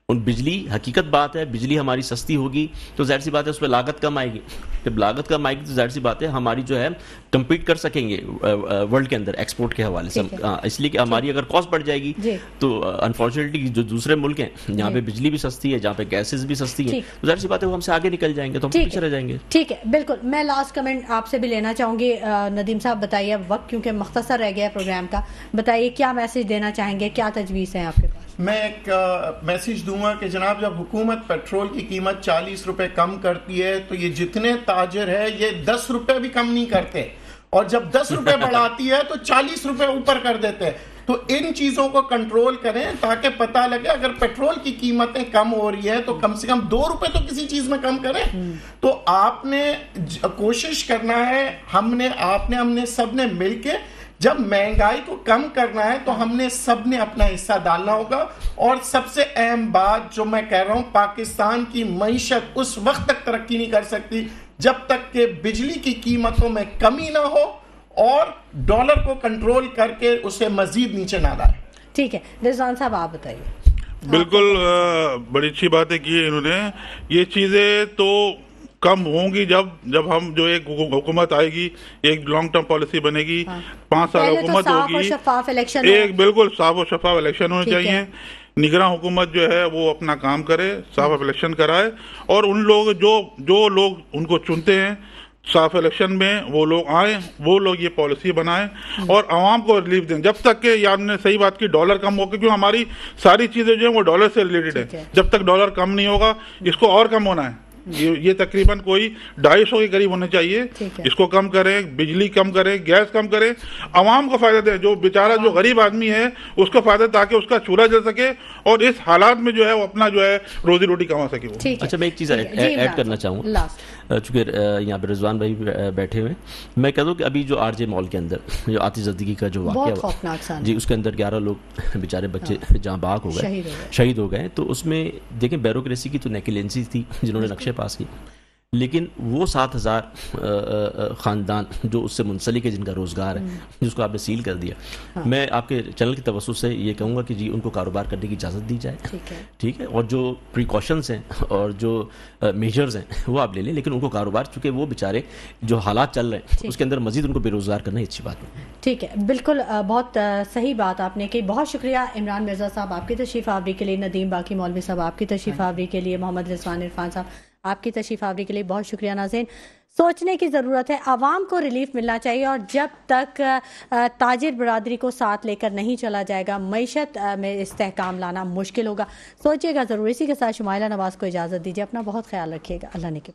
ان بجلی حقیقت بات ہے, بجلی ہماری سستی ہوگی تو ظاہر سی بات ہے اس پہ لاگت کم آئے گی, جب لاگت کم آئے گی تو ظاہر سی بات ہے ہماری جو ہے کمپیٹ کر سکیں گے ورلڈ کے اندر ایکسپورٹ کے حوالے سے. اس لیے کہ ہماری اگر کاسٹ بڑھ جائے گی تو انفارچونیٹلی جو دوسرے ملک ہیں جہاں پہ بجلی بھی سستی ہے, جہاں پہ گیسز بھی سستی ہیں, تو ظاہر سی بات ہے وہ ہم سے آگے نکل جائیں گے, تو ہم پیچھے رہ جائیں گے. ٹھیک ہے, بالکل. میں لاسٹ کمنٹ آپ سے بھی لینا چاہوں گی. ندیم صاحب بتائیے, وقت کیونکہ مختصر رہ گیا ہے پروگرام کا, بتائیے کیا میسج دینا چاہیں گے, کیا تجویز ہے آپ کے پاس؟ میں ایک میسج دوں گا کہ جناب جب حکومت پیٹرول کی قیمت 40 روپے کم کرتی ہے تو یہ جتنے تاجر ہے یہ 10 روپے بھی کم نہیں کرتے, اور جب 10 روپے بڑھاتی ہے تو 40 روپے اوپر کر دیتے ہیں. تو ان چیزوں کو کنٹرول کریں تاکہ پتہ لگے اگر پیٹرول کی قیمتیں کم ہو رہی ہے تو کم سے کم 2 روپے تو کسی چیز میں کم کریں. تو آپ نے کوشش کرنا ہے, ہم نے سب نے مل کے جب مہنگائی کو کم کرنا ہے تو ہم نے سب نے اپنا حصہ ڈالنا ہوگا. اور سب سے اہم بات جو میں کہہ رہا ہوں, پاکستان کی معیشت اس وقت تک ترقی نہیں کر سکتی جب تک کہ بجلی کی قیمتوں میں کمی نہ ہو اور ڈالر کو کنٹرول کر کے اسے مزید نیچے نہ لائے. ٹھیک ہے, رضوان صاحب آپ بتائیے. بالکل بڑی اچھی باتیں کی انہوں نے. یہ چیزیں تو کم ہوں گی جب ہم جو ایک حکومت آئے گی, ایک لانگ ٹرم پالیسی بنے گی, 5 سال حکومت ہوگی, ایک بالکل صاف و شفاف الیکشن ہونے چاہیے, نگراں حکومت جو ہے وہ اپنا کام کرے, صاف الیکشن کرائے, اور ان لوگ جو لوگ ان کو چنتے ہیں صاف الیکشن میں وہ لوگ آئیں, وہ لوگ یہ پالیسی بنائیں اور عوام کو ریلیف دیں. جب تک کہ آپ نے صحیح بات کی ڈالر کم ہو, کیونکہ ہماری ساری چیزیں جو ہیں وہ ڈالر سے ریلیٹڈ ہیں, جب تک ڈالر کم نہیں ہوگا اس کو اور کم ہونا ہے. یہ تقریباً کوئی 250 کے قریب ہونے چاہیے, اس کو کم کریں, بجلی کم کریں, گیس کم کریں, عوام کو فائدہ دیں. جو بیچارہ جو غریب آدمی ہے اس کو فائدہ, تاکہ اس کا چولہا جل سکے اور اس حالات میں جو ہے وہ اپنا جو ہے روزی روٹی کما سکے. اچھا, میں ایک چیز ایڈ کرنا چاہوں گا, چونکہ یہاں پہ رضوان بھائی بیٹھے ہوئے, میں کہہ دوں کہ ابھی جو RJ مال کے اندر جو آتش زدگی کا جو واقعہ ہوا جی, اس کے اندر 11 لوگ بیچارے بچے جہاں باغ ہو گئے, شہید ہو گئے. تو اس میں دیکھیں بیوروکریسی کی تو نیگلیجنسی تھی جنہوں نے نقشے پاس کی, لیکن وہ 7000 خاندان جو اس سے منسلک ہے, جن کا روزگار ہے, جس کو آپ نے سیل کر دیا, میں آپ کے چینل کی توسط سے یہ کہوں گا کہ جی ان کو کاروبار کرنے کی اجازت دی جائے. ٹھیک ہے, اور جو پریکاشنز ہیں اور جو میجرز ہیں وہ آپ لے لیں, لیکن ان کو کاروبار, چونکہ وہ بیچارے جو حالات چل رہے ہیں اس کے اندر مزید ان کو بے روزگار کرنا ہی اچھی بات ہے. ٹھیک ہے, بالکل بہت صحیح بات آپ نے کی. بہت شکریہ عمران مرزا صاحب آپ کی تشریف آوری کے لیے, ندیم باقی مولوی صاحب آپ کی تشریف آوری کے لیے, محمد رضوان عرفان صاحب آپ کی تشریف آوری کے لیے بہت شکریہ. ناظرین, سوچنے کی ضرورت ہے, عوام کو ریلیف ملنا چاہیے, اور جب تک تاجر برادری کو ساتھ لے کر نہیں چلا جائے گا معیشت میں استحکام لانا مشکل ہوگا. سوچیے گا ضرور. اسی کے ساتھ شمائلہ نواز کو اجازت دیجیے, اپنا بہت خیال رکھیے گا. اللہ نے کے